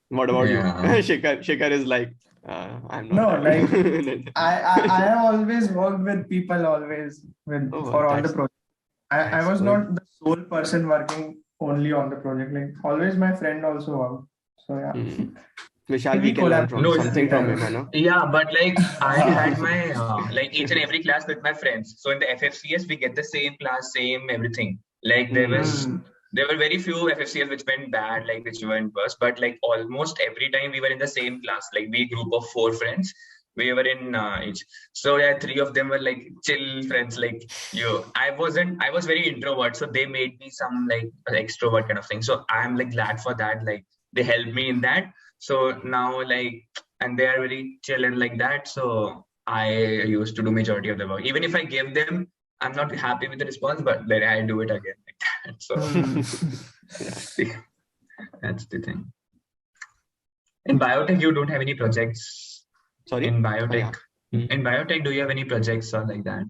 What about you? Yeah. Shikhar is like I'm not No, that. I have always worked with people, always Oh, for all the that's projects. I was good. not the sole person working only on the project. Like always, my friend also worked. So yeah, Vishal, we we can learn collaborate from No, something every from time. him, no? yeah, but like I had my like each and every class with my friends. So in the FFCS, we get the same class, same everything. Like there were very few FFCS which went bad, like which went worse. But like almost every time we were in the same class. Like we group of 4 friends, we were in each. So yeah, 3 of them were like chill friends. Like you, I was very introvert, so they made me some like extrovert kind of thing. So I'm like glad for that. Like they helped me in that. So now like, and they are very chill and like that. So I used to do majority of the work. Even if I give them, I'm not happy with the response, but then I do it again like that. So that's the thing. In biotech, you don't have any projects. Sorry? In biotech, Yeah. in biotech, do you have any projects or like that?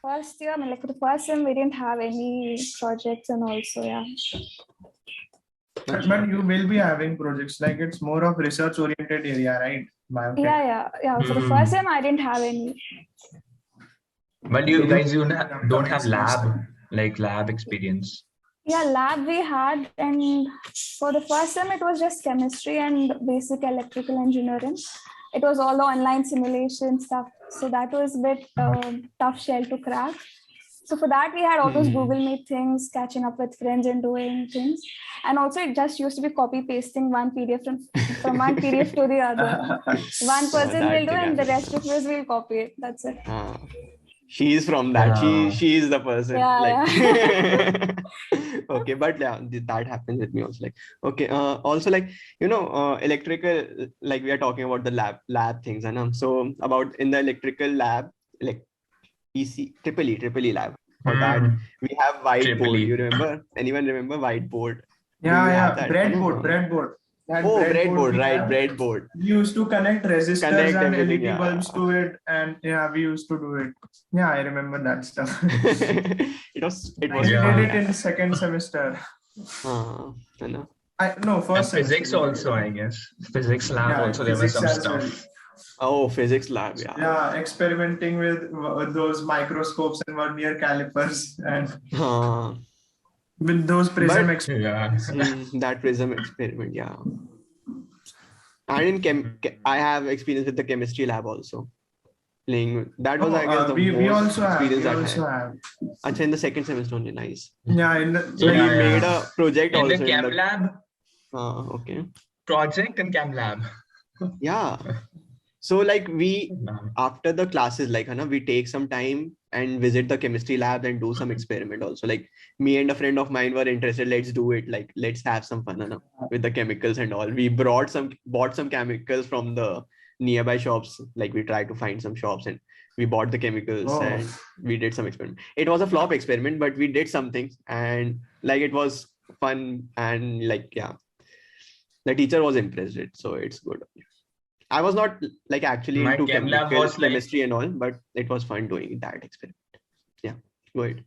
First year, I mean, like for the first time, we didn't have any projects, and also But you will be having projects. Like it's more of research oriented area, right? Biotech. Yeah. For the first time, I didn't have any. But you guys, you don't Upcoming have lab, semester. like lab experience. Yeah, lab we had, and for the first time, it was just chemistry and basic electrical engineering. It was all the online simulation stuff, so that was a bit tough shell to crack. So for that, we had all those Google Meet things, catching up with friends and doing things. And also it just used to be copy pasting one PDF from one PDF to the other. One person will do and the rest of us will copy it. That's it. She is from that. Yeah. She is the person. Yeah, Okay, but yeah, that happens with me also. Like, okay, also like, electrical, like we are talking about the lab things, and so about in the electrical lab, like triple E lab. For that, we have whiteboard. You remember? Anyone remember whiteboard? Yeah. Breadboard. Breadboard, right? Breadboard. We used to connect resistors and everything, LED bulbs to it, and yeah, we used to do it. Yeah, I remember that stuff. it was We fun. did it in second semester. No. First semester. Physics also, I guess. Physics lab also, there was some stuff. Well. Oh, physics lab, yeah. Yeah, experimenting with those microscopes and vernier calipers and with those prism experiments. That prism experiment, yeah. And in I have experience with the chemistry lab also. Playing that was, I guess, the most experience I had. Achha, in the second semester only, nice. Yeah, we made a project also in the chem lab. Okay. Project in chem lab. Yeah. So like we, after the classes, like we take some time and visit the chemistry lab and do some experiment also. Like me and a friend of mine were interested. Let's do it. Like let's have some fun with the chemicals and all. We bought some chemicals from the nearby shops. Like we tried to find some shops and we bought the chemicals and we did some experiment. It was a flop experiment, but we did something and like it was fun and like yeah, the teacher was impressed. So it's good. I was not like actually into chemistry and all, but it was fun doing that experiment. Yeah, go ahead.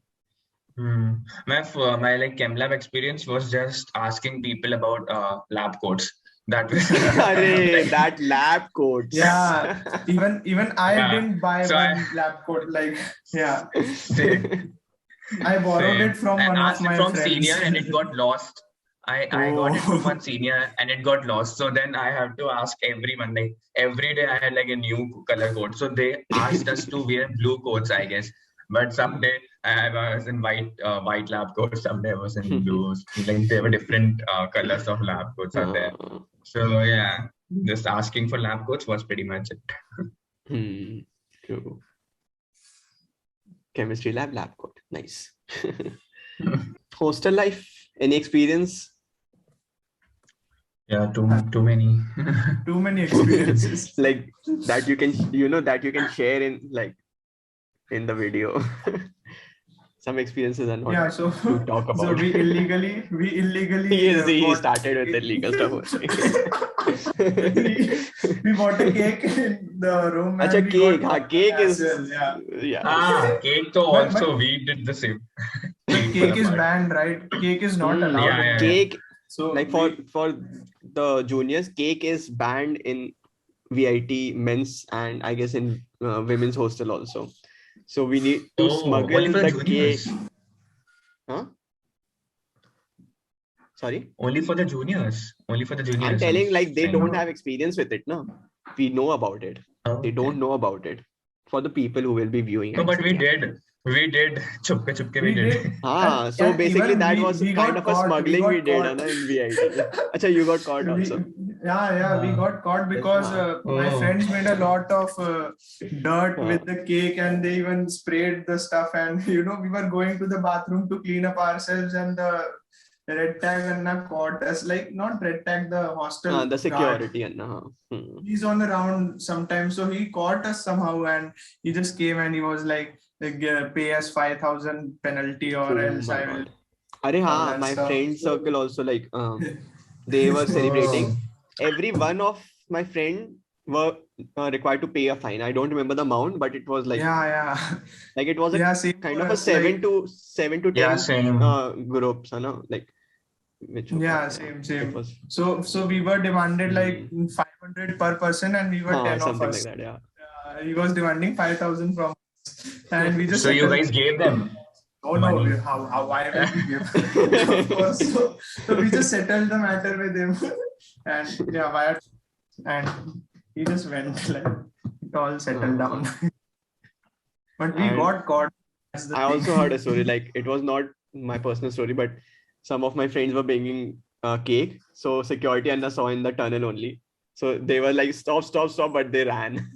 My like chem lab experience was just asking people about lab codes. That was that lab codes. Yeah, even I didn't buy one lab code. Like yeah, I borrowed it from one of my friends. Senior and it got lost. I got it from one senior and it got lost. So then I have to ask everyone, like every day I had like a new color code. So they asked us to wear blue coats, I guess. But someday I was in white lab coats. Someday I was in blues. Like there were different colors of lab coats out there. So yeah, just asking for lab coats was pretty much it. True. Chemistry lab coat. Nice. Hostel life. Any experience? Yeah, too many. Too many experiences. Like that you can share in like in the video. some experiences are not Yeah, so to talk about. so we illegally he bought started with illegal stuff only. we bought a cake in the room Acha, and we cake. got popcorn Cake as is well. Yeah. Cake though But also we did the same. cake is banned, right? Cake is not allowed. Yeah. Cake, So like for the juniors, cake is banned in VIT men's and I guess in women's hostel also. So we need to smuggle only for the juniors. cake. Huh? Sorry? Only for the juniors. Only for the juniors. I'm telling like they don't have experience with it, no? We know about it. They don't know about it. For the people who will be viewing. No, but we did. We did. Chupke we did. So basically that was kind of a smuggling we did in VIT. Acha, you got caught also. We got caught because my friends made a lot of dirt with the cake and they even sprayed the stuff, and we were going to the bathroom to clean up ourselves, and the red tag Anna caught us. Like not red tag, the hostel the security Anna. He's on the round sometimes, so he caught us somehow and he just came and he was like pay us 5,000 penalty or else I will. My friend circle also like they were celebrating. Every one of my friend were required to pay a fine. I don't remember the amount, but it was like like it was a kind of a 7 to 10 groups, like which same. So we were demanded like 500 per person, and we were 10 of us. Like that, he was demanding 5,000 from us, and we just. So you guys gave them. Oh no! How why will we give? Of course. So we just settled the matter with him, and and he just went like it all settled down. But we got caught. I also heard a story, like it was not my personal story, but some of my friends were bringing cake. So security and saw in the tunnel only. So they were like, stop, but they ran.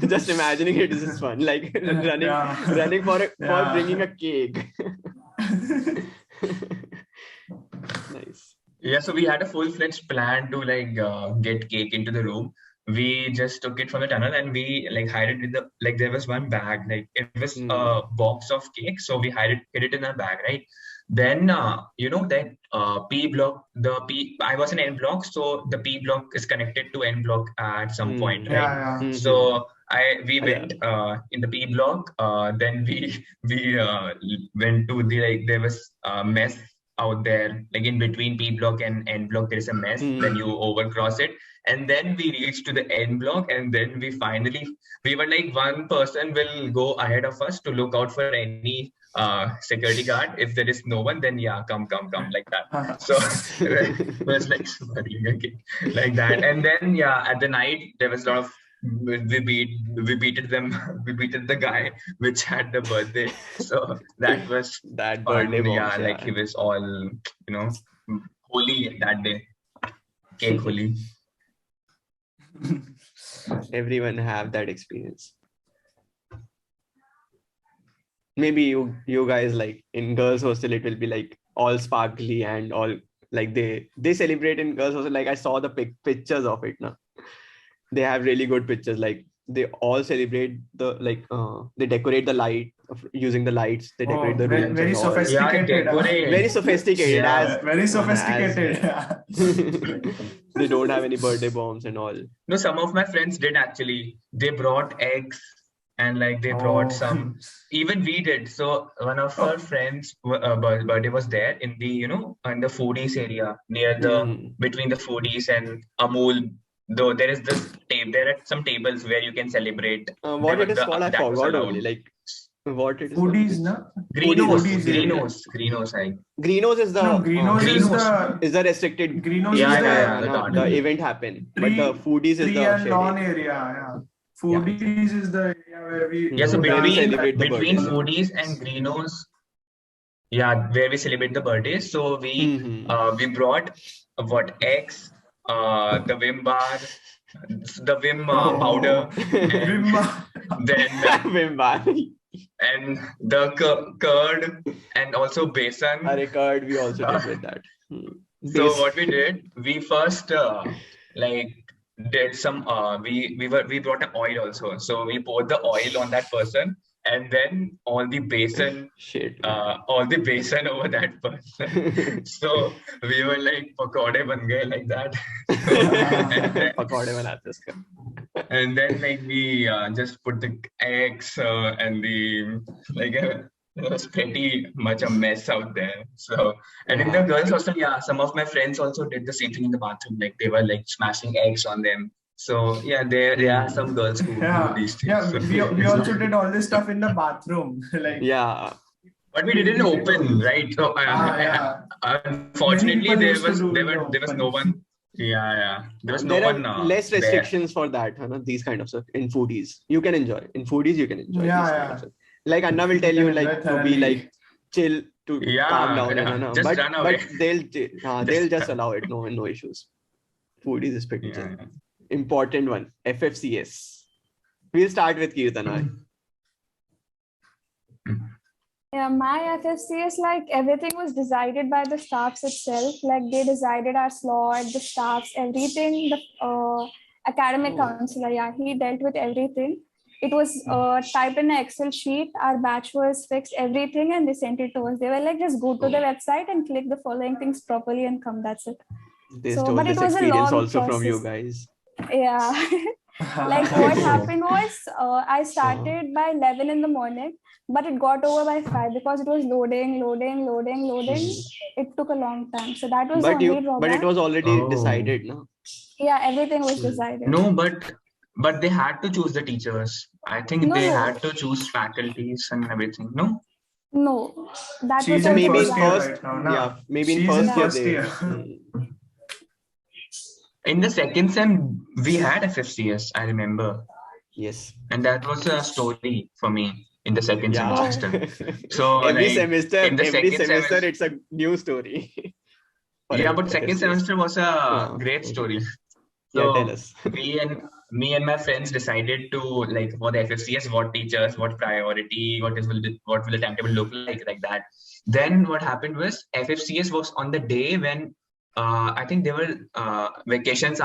Just imagining it is just fun, like running for bringing a cake. Nice. Yeah, so we had a full-fledged plan to like get cake into the room. We just took it from the tunnel and we like hid it with the there was one bag, like it was a box of cake, so we hid it in a bag, right? Then that P block, I was in N block, so the P block is connected to N block at some point, right? So we went in the P block, then we went to the there was a mess out there, like in between P block and N block there is a mess, then you overcross it, and then we reached to the N block, and then we were like, one person will go ahead of us to look out for any security guard. If there is no one, then come like that. So it was like like that, and then at the night there was a lot of we beated the guy which had the birthday, so that was that fun. birthday box, like he was all holy that day, cake holy. Everyone have that experience. Maybe you guys, like in girls hostel it will be like all sparkly and all like they celebrate in girls hostel. Like I saw the pictures of it now. They have really good pictures, like they all celebrate the they decorate the light using the lights, they decorate the rooms very sophisticated. Very sophisticated. Very sophisticated. They don't have any birthday bombs and all. No, some of my friends did actually. They brought eggs and like they brought some. Even we did. So one of our friends' birthday was there in the in the foodies area near the between the foodies and Amul. Though there is this there are some tables where you can celebrate. What it is called, I forgot only. Like what it is. Foodies, no? Greenos is the is the restricted. Greenos the event happen, but the foodies is the and lawn area. Foodies is the area where we so between foodies and Greenos, where we celebrate the birthdays. So we brought eggs, the Vim bar, the Vim powder, then Vim bar. And the curd and also besan. Curd we also did with that. So what we did, we first did some we brought an oil also. So we poured the oil on that person and then all the basin Shit. Over that person. So we were like pakode ban gaye like that. Pakode banate uska. And then like we just put the eggs and the like it was pretty much a mess out there. So and in the girls' hostel, yeah, some of my friends also did the same thing in the bathroom. Like they were like smashing eggs on them. So yeah, there are some girls who do these things. Yeah, So. we also did all this stuff in the bathroom. Like yeah. But we didn't open, right? So unfortunately, there was no one. Yeah. There was no one. Less restrictions for that, these kind of stuff in foodies. You can enjoy. In foodies, you can enjoy these kind of stuff. Like Anna will tell you like to be like chill, to calm down. Just but, run away. But they'll just allow it. No issues. Foodies is pretty chill. Important one, FFCS. We'll start with Keerthana. Yeah, my FFCS, like everything was decided by the staffs itself. Like they decided our slot, the staffs, everything. The academic counselor, yeah, he dealt with everything. It was typed in an Excel sheet. Our batch was fixed, everything, and they sent it to us. They were like, just go to the website and click the following things properly and come. That's it. They stole this experience also from you guys. Yeah. Like what happened was I started by 11 in the morning, but it got over by 5 because it was loading. It took a long time. So that was the only drawback. But it was already decided, no? Yeah, everything was decided. No, but they had to choose the teachers. I think they had to choose faculties and everything. No? No. That was maybe in first year. Yeah, maybe in first year. In the second sem, we had FFCS, I remember. Yes. And that was a story for me in the second semester. So every semester, it's a new story. Yeah, but second semester was a great story. So tell us. me and my friends decided to, like, for the FFCS, what teachers, what priority, what will the timetable look like that. Then what happened was FFCS was on the day when I think there were vacations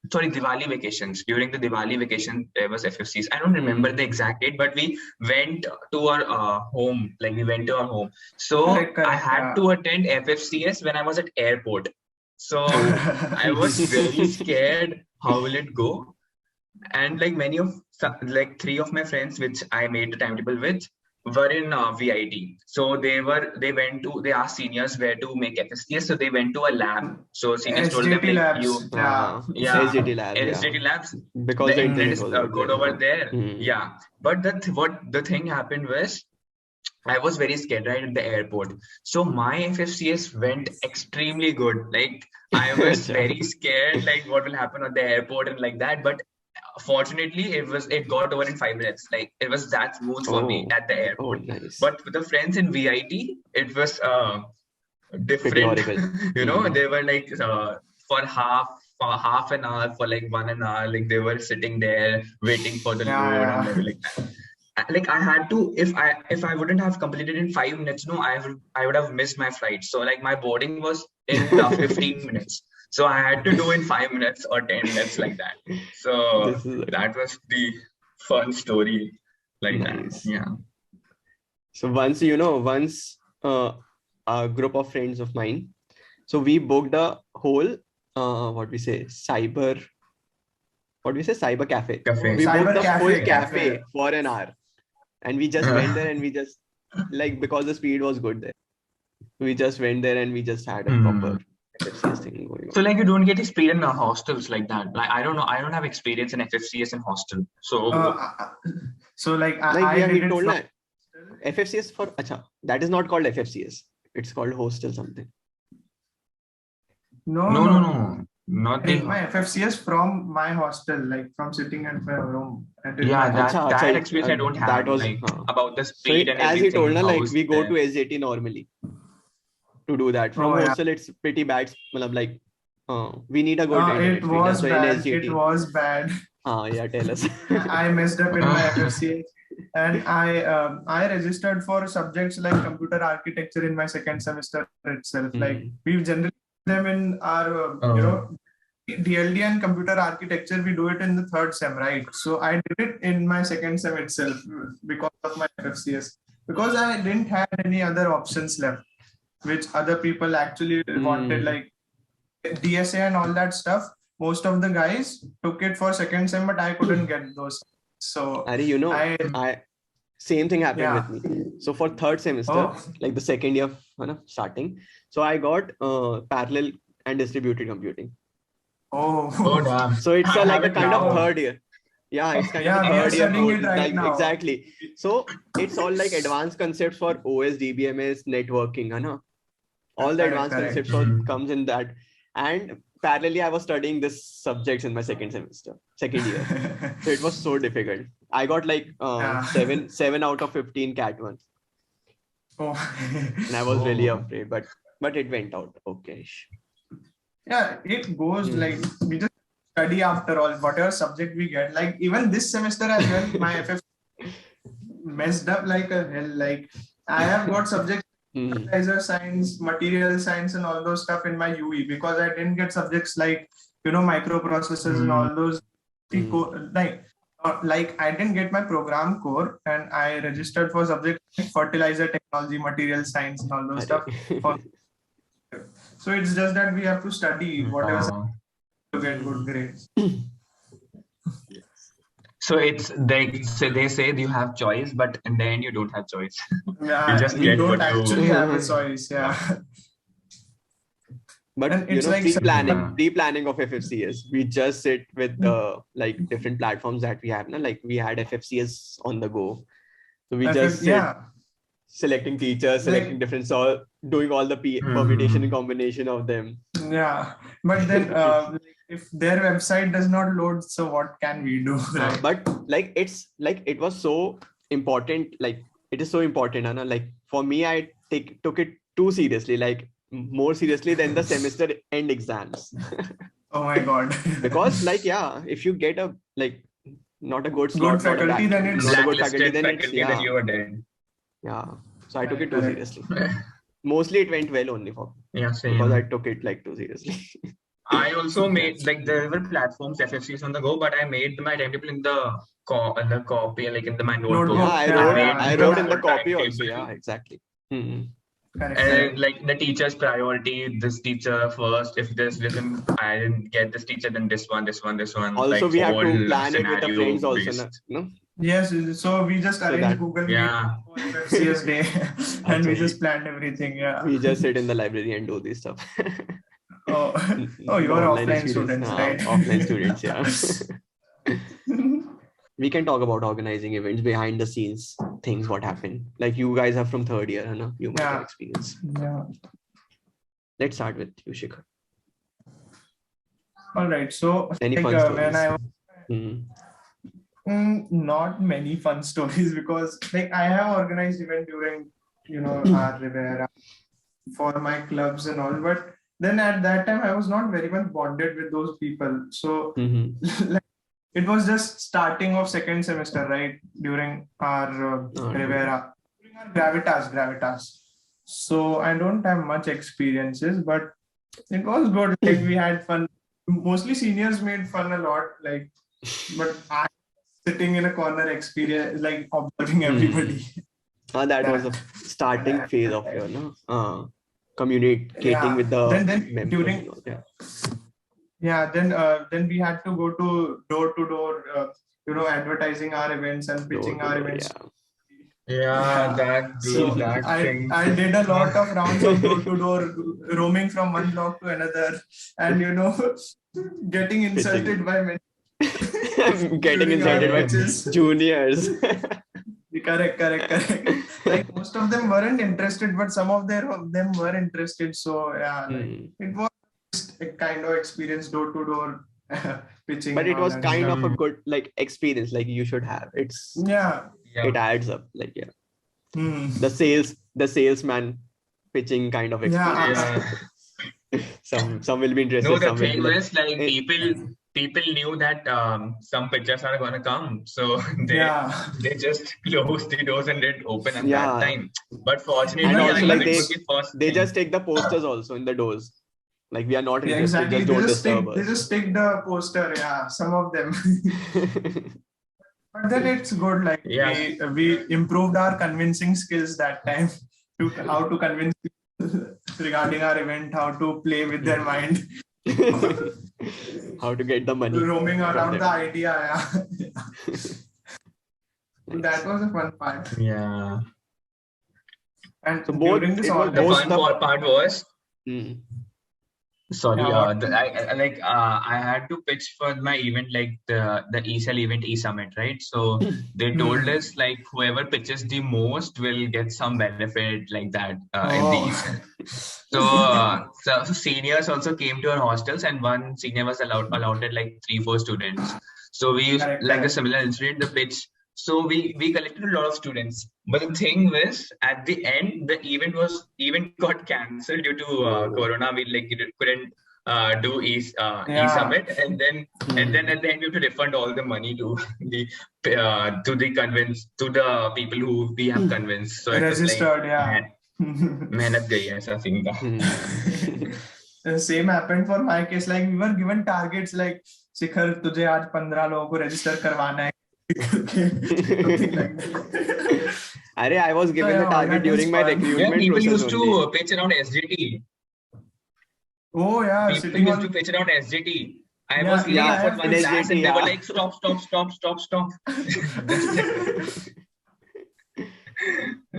Diwali vacations. During the Diwali vacation, there was FFCS. I don't remember the exact date, but we went to our home. Like we went to our home. So I had to attend FFCS when I was at airport. So I was very scared. How will it go? And like three of my friends, which I made the timetable with, were in VIT. So they asked seniors where to make FFCS. So they went to a lab. So seniors told them like, SJT labs. Because the internet was good over there. Yeah. But the thing happened was, I was very scared right at the airport. So my FFCS went extremely good. Like I was very scared, like what will happen at the airport and like that. But fortunately, it got over in 5 minutes. Like it was that smooth for me at the airport. Nice. But with the friends in VIT, it was different. You know, they were like for half an hour, for like 1 hour, like they were sitting there waiting for the load and they were like that. Like I had to, if I wouldn't have completed in 5 minutes, I would have missed my flight. So like my boarding was in 15 minutes. So I had to do in 5 minutes or 10 minutes like that. So that was the fun story like that. Yeah. So once a group of friends of mine, so we booked a whole cyber cafe. We booked the full cafe for an hour. And we just went there and we just, like, because the speed was good there, we just went there and we just had a proper FFCS thing going on. So like you don't get experience in hostels like that. Like I don't know, I don't have experience in FFCS and hostel. So I did told that FFCS for that is not called FFCS. It's called hostel something. No. Not my FFCS from my hostel, like from sitting at my room. Yeah, that experience I don't have. That was like, about the speed and as everything. As he told, like we go to SJT normally to do that. From hostel, it's pretty bad. Like, we need a good it was bad. It was bad. Yeah, tell us. I messed up in my FFCS, and I registered for subjects like computer architecture in my second semester itself. Like we've generally them in our DLD and computer architecture, we do it in the 3rd sem, right? So I did it in my 2nd sem itself because of my FFCS, because I didn't have any other options left, which other people actually wanted, like DSA and all that stuff. Most of the guys took it for 2nd sem, but I couldn't get those. So I same thing happened with me. So for 3rd semester, like the 2nd year starting, so I got parallel and distributed computing. Oh damn. So it's like a kind of 3rd year. Yeah, it's kind of a 3rd year mode, right now. Exactly. So it's all like advanced concepts for OS, DBMS, networking, all the advanced concepts all comes in that. And parallelly, I was studying this subjects in my 2nd year. So it was so difficult. I got like 7 out of 15 Cat 1. And I was really afraid, but it went out okay. Yeah, it goes like we just study after all, whatever subject we get. Like even this semester as well, my FF messed up like a hell. Like I have got subjects fertilizer science, material science, and all those stuff in my UE because I didn't get subjects like microprocessors and all those. Like I didn't get my program core, and I registered for subjects like fertilizer technology, material science, and all those stuff. So it's just that we have to study whatever to get good grades. So it's they say you have choice, but in the end you don't have choice. Yeah, you just we get don't what you actually have a choice. Yeah. But it's like pre-planning of FFCS. We just sit with the like different platforms that we have. Like we had FFCS on the go. So we just sit selecting teachers, selecting different, doing all the permutation and combination of them. Yeah, but then if their website does not load, so what can we do? Right? But like it's like it was so important. Like it is so important, Anna. Like for me, I took it too seriously. Like more seriously than the semester end exams. Oh my god. Because like if you get a like not a good slot, faculty, then it's not a good faculty, then it's then you are dead. Yeah. So I took it too seriously. Mostly it went well only for same. Because I took it like too seriously. I also made like there were platforms FFCs on the go, but I made my timetable in the copy, like in my notebook. Yeah, I wrote in the copy also. Yeah, exactly. And like the teacher's priority, this teacher first. If this I didn't get this teacher, then this one. Also, like we have to plan it with the friends also, no? Yes, so we just arranged Google Meet for FFCS day, and we just planned everything. Yeah, we just sit in the library and do this stuff. You are offline students, right? Offline students, yeah. We can talk about organizing events, behind the scenes things, what happened. Like you guys are from 3rd year, no? You might have experience. Yeah. Let's start with you, Shikhar. All right. So any fun stories? Not many fun stories because like I have organized event during our Riviera for my clubs and all, but then at that time I was not very much bonded with those people. So like, it was just starting of 2nd semester, right? During our Riviera, during our Gravitas. So I don't have much experiences, but it was good. Like we had fun. Mostly seniors made fun a lot. Like, but I sitting in a corner, experience like observing everybody. That was the starting phase of your communicating with the then during then we had to go to door, advertising our events and pitching our events. I did a lot of rounds of door to door, roaming from one block to another, and getting insulted by many. Getting insulted by juniors. Correct. Like most of them weren't interested, but some of them were interested. So it was just a kind of experience, door to door pitching. But it was kind of a good like experience. Like you should have. It adds up. Like the salesman pitching kind of experience. Some will be interested. No, the thing was like people knew that some pictures are gonna come, so they just closed the doors and didn't open at that time. But fortunately, and also, they just take the posters also in the doors. Like we are not Yeah, interested, exactly. just don't disturb They us. just stick the poster. Yeah, some of them. But then it's good. Like we improved our convincing skills that time to how to convince people regarding our event, how to play with their mind, How to get the money roaming from around the them. idea. Yeah. That was a fun part. Yeah. And So both, during this it was The both fun the. part was, Hmm. sorry, Yeah, what? I had to pitch for my event, like the ESL event, E-Summit, right? So they told us like whoever pitches the most will get some benefit like that in the ESL. So seniors also came to our hostels, and one senior was allotted like 3-4 students. So we used like a similar incident, the pitch. So we collected a lot of students, but the thing was at the end the event got cancelled due to Corona. We like couldn't do E-Summit, and then at the end we have to refund all the money to the people who we have convinced. So it was like Registered, yeah. मेहनत गई है ऐसा scene था. The same happened for my case. Like we were given targets like शिखर तुझे आज 15 लोगों को register करवाना है. Arey, I was given the target during my recruitment Yeah, people process used only. to pitch around SGT. Oh yeah, People used to pitch around SGT. I was late for one class and they were like, stop.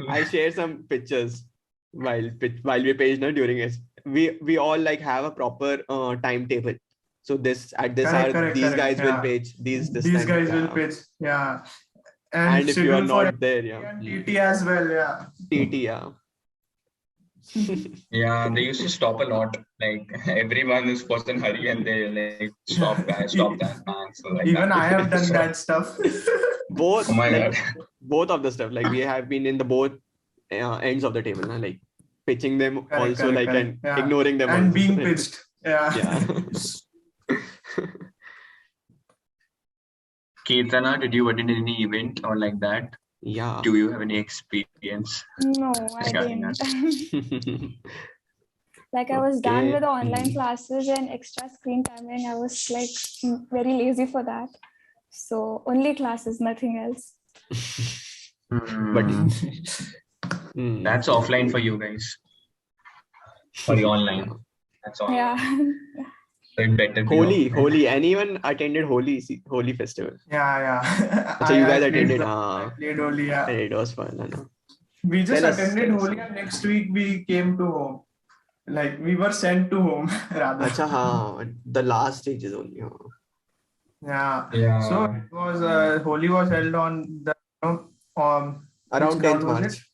I share some pictures while we page now during it. We all like have a proper timetable. So this at this hour these guys will page, these guys will page, yeah. And if you are not there, yeah. TT as well, yeah. TT, yeah. Yeah, they used to stop a lot. Like everyone is first in hurry and they like stop that man. So like even I have done that stuff. Both, oh my like, God. Both of the stuff. Like we have been in the both ends of the table, like pitching them and ignoring them and also. being pitched. Yeah. Keerthana, did you attend any event or like that? Yeah. Do you have any experience? No, I didn't. Like I was done with the online classes and extra screen timing. I was like very lazy for that. So only classes, nothing else. But that's offline for you guys. For the online. That's all. Yeah. So it better be HOLI. Anyone attended HOLI festival? Yeah. So you guys attended? I played HOLI, yeah. It was fun. We just attended HOLI and next week we came to home. Like we were sent to home rather. Acha, the last stages only. Yeah. So it was HOLI was held on the around 10th March.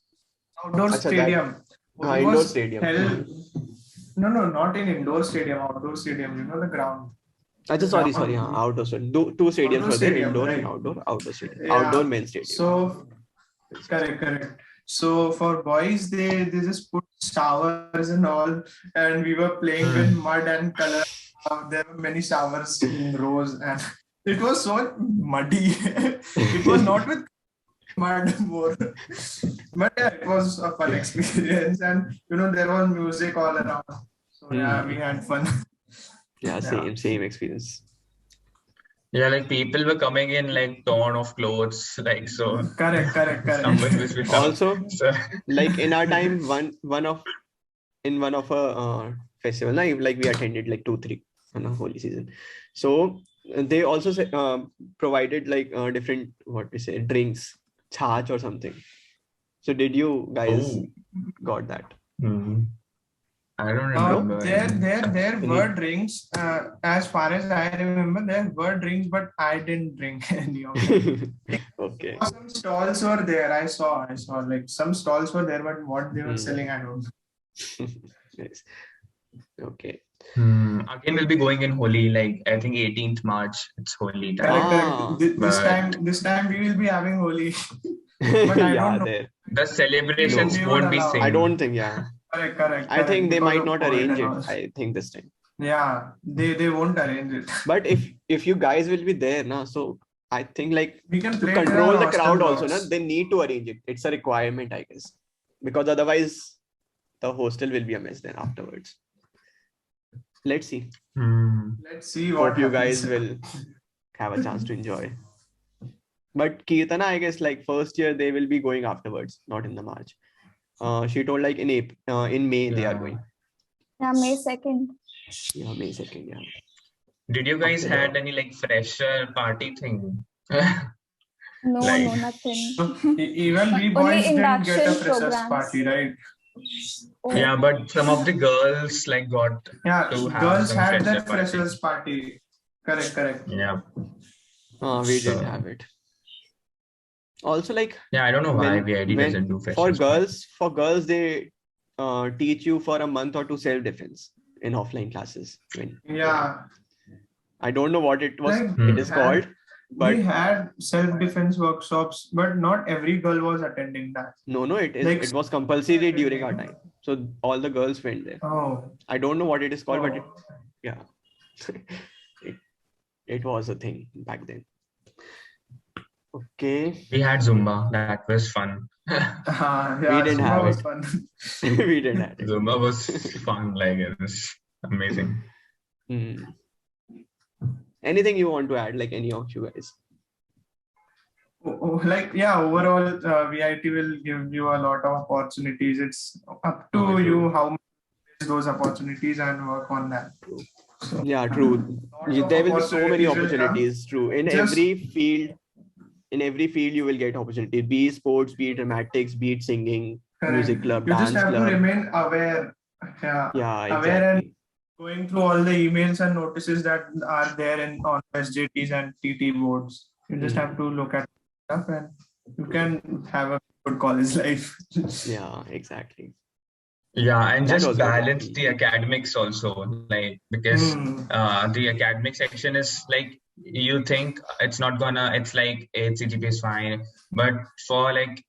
Outdoor stadium. Indoor stadium. No, not in indoor stadium, outdoor stadium, you know, the ground. Sorry, outdoor stadium. Two stadiums were there, indoor and outdoor stadium. Yeah. Outdoor men's stadium. So, correct. So for boys, they just put showers and all, and we were playing with mud and color. There were many showers in rows, and it was so muddy. It was not with mud more, but yeah, it was a fun experience, and there was music all around. So yeah, we had fun. Yeah, same experience. Yeah, like people were coming in like torn of clothes, like so. Correct. Also, like in our time, one of a festival, like we attended like 2-3 on a HOLI season. So they also provided like different drinks, chach or something. So did you guys got that? I don't remember. There were drinks. As far as I remember, there were drinks, but I didn't drink any of them. Okay. Some stalls were there. I saw like some stalls were there, but what they were selling, I don't know. Nice. Okay. Again, we'll be going in HOLI, like I think 18th March. It's HOLI time. Correct. This time we will be having HOLI. But I don't know. The celebrations won't be same. I don't think. Yeah. Correct. I think they might not arrange it. I think this time. Yeah, they won't arrange it. But if you guys will be there, so I think like we can to control the crowd also, they need to arrange it. It's a requirement, I guess, because otherwise the hostel will be a mess then afterwards. let's see. Let's see what Hope you happens. guys will have a chance to enjoy. But Keerthana, I guess like first year they will be going afterwards, not in the March. She told like in May they are going. Yeah, May 2nd. Yeah, May 2nd. Yeah. Did you guys After had any like fresher party thing? No, Like- no, nothing. Even we Only boys didn't get a induction freshers programs. party, right? Oh, Yeah, but some of the girls like got Yeah, to have girls some had fresher that freshers party. Correct. Yeah. we didn't So- have it. Also, like Yeah, I don't know why when- VIT when- doesn't do for freshers party. girls they teach you for a month or two self-defense in offline classes. Yeah, I don't know what it was. Like, It is we called, but we had self-defense workshops, but not every girl was attending that. no, it is. like- It was compulsory during our time, so all the girls went there. Oh, I don't know what it is called, but oh. it was a thing back then. Okay, We had Zumba. That was fun. Yeah, We didn't Zumba have was it. fun. we didn't have it. Zumba was fun. Like it was amazing. Hmm. Anything you want to add, like any of you guys? Overall, VIT will give you a lot of opportunities. It's up to Oh, true. you how much those opportunities and work on that. Yeah, true. Lot of There will be so many opportunities will come. opportunities. True. In Just- every field, you will get opportunity. Be it sports, be it dramatics, be it singing, Correct. music club, You dance just have club. to remain aware. Yeah, Yeah, aware and exactly. going through all the emails and notices that are there on SJTs and TT boards. You just have to look at stuff and you can have a good college life. Yeah, exactly. Yeah, and That just was good. balance the academics also, like because Hmm. the academic section is like you think it's not gonna, it's like 8 CGPA is fine, but for like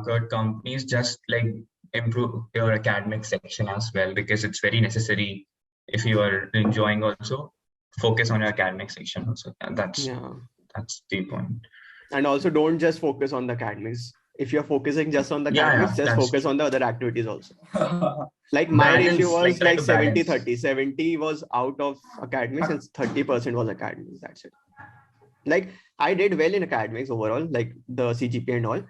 good companies, just like improve your academic section as well because it's very necessary if you are enjoying also. Focus on your academic section also. And that's the point. And also don't just focus on the academics. If you're focusing just on the Yeah, academics, just that's focus on the other activities also. Like my Balance, ratio was like, try like to 70 balance. 30. 70 was out of academics and 30% was academics. That's it. Like I did well in academics overall, like the CGPA and all,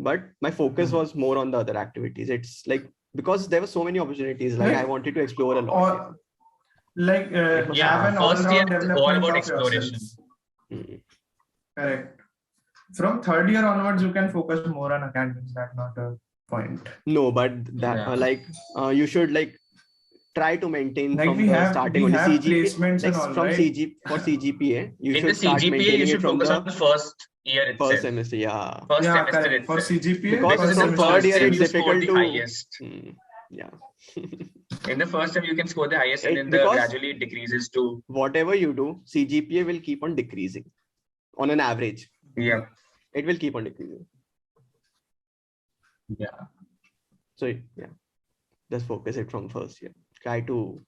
but my focus was more on the other activities. It's like because there were so many opportunities, like I wanted to explore a lot. Or have Yeah, an first year all-round is development all about of exploration. yourself. Correct. From third year onwards, you can focus more on academics. That's not a point. No, but that you should like try to maintain Like from we the have- starting we only have CGPA. placements Like and all, from right? for CGPA, you In should the start CGPA, maintaining you it should from focus the on the first year itself. first semester. Yeah, First Yeah, semester correct. For itself. CGPA, Because Because in in the the third first year, sem it's you score difficult the to. highest. Yeah. In the first sem you can score the highest, and then Because- gradually it decreases to Whatever you do, CGPA will keep on decreasing on an average. yeah. It will keep on decreasing. Yeah. So yeah, just focus it from first year. Try to.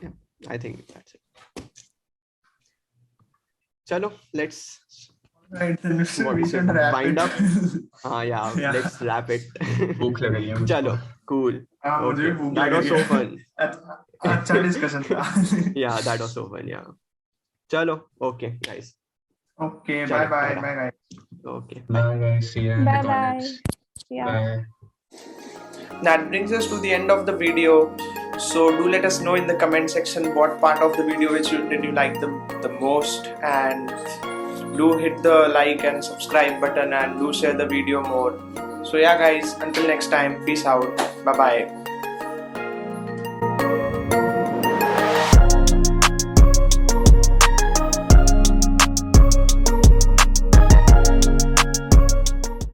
Yeah, I think that's it. Chalo, let's right? Then we should wrap wind it. up. Yeah, Yeah. let's wrap it. भूख लग रही है मुझको. Chalo, cool. हाँ, मुझे भी Okay. भूख That लग was रही so है. fun. अच्छा discussion था. Yeah, that was so fun. Yeah. Chalo, okay, guys. Okay, Chalo, bye bye-bye. guys. Okay. Bye guys. See you in the Bye bye. comments. Yeah. Bye. That brings us to the end of the video. So do let us know in the comment section what part of the video did you like the most, and do hit the like and subscribe button and do share the video more. So yeah guys, until next time, peace out. Bye bye.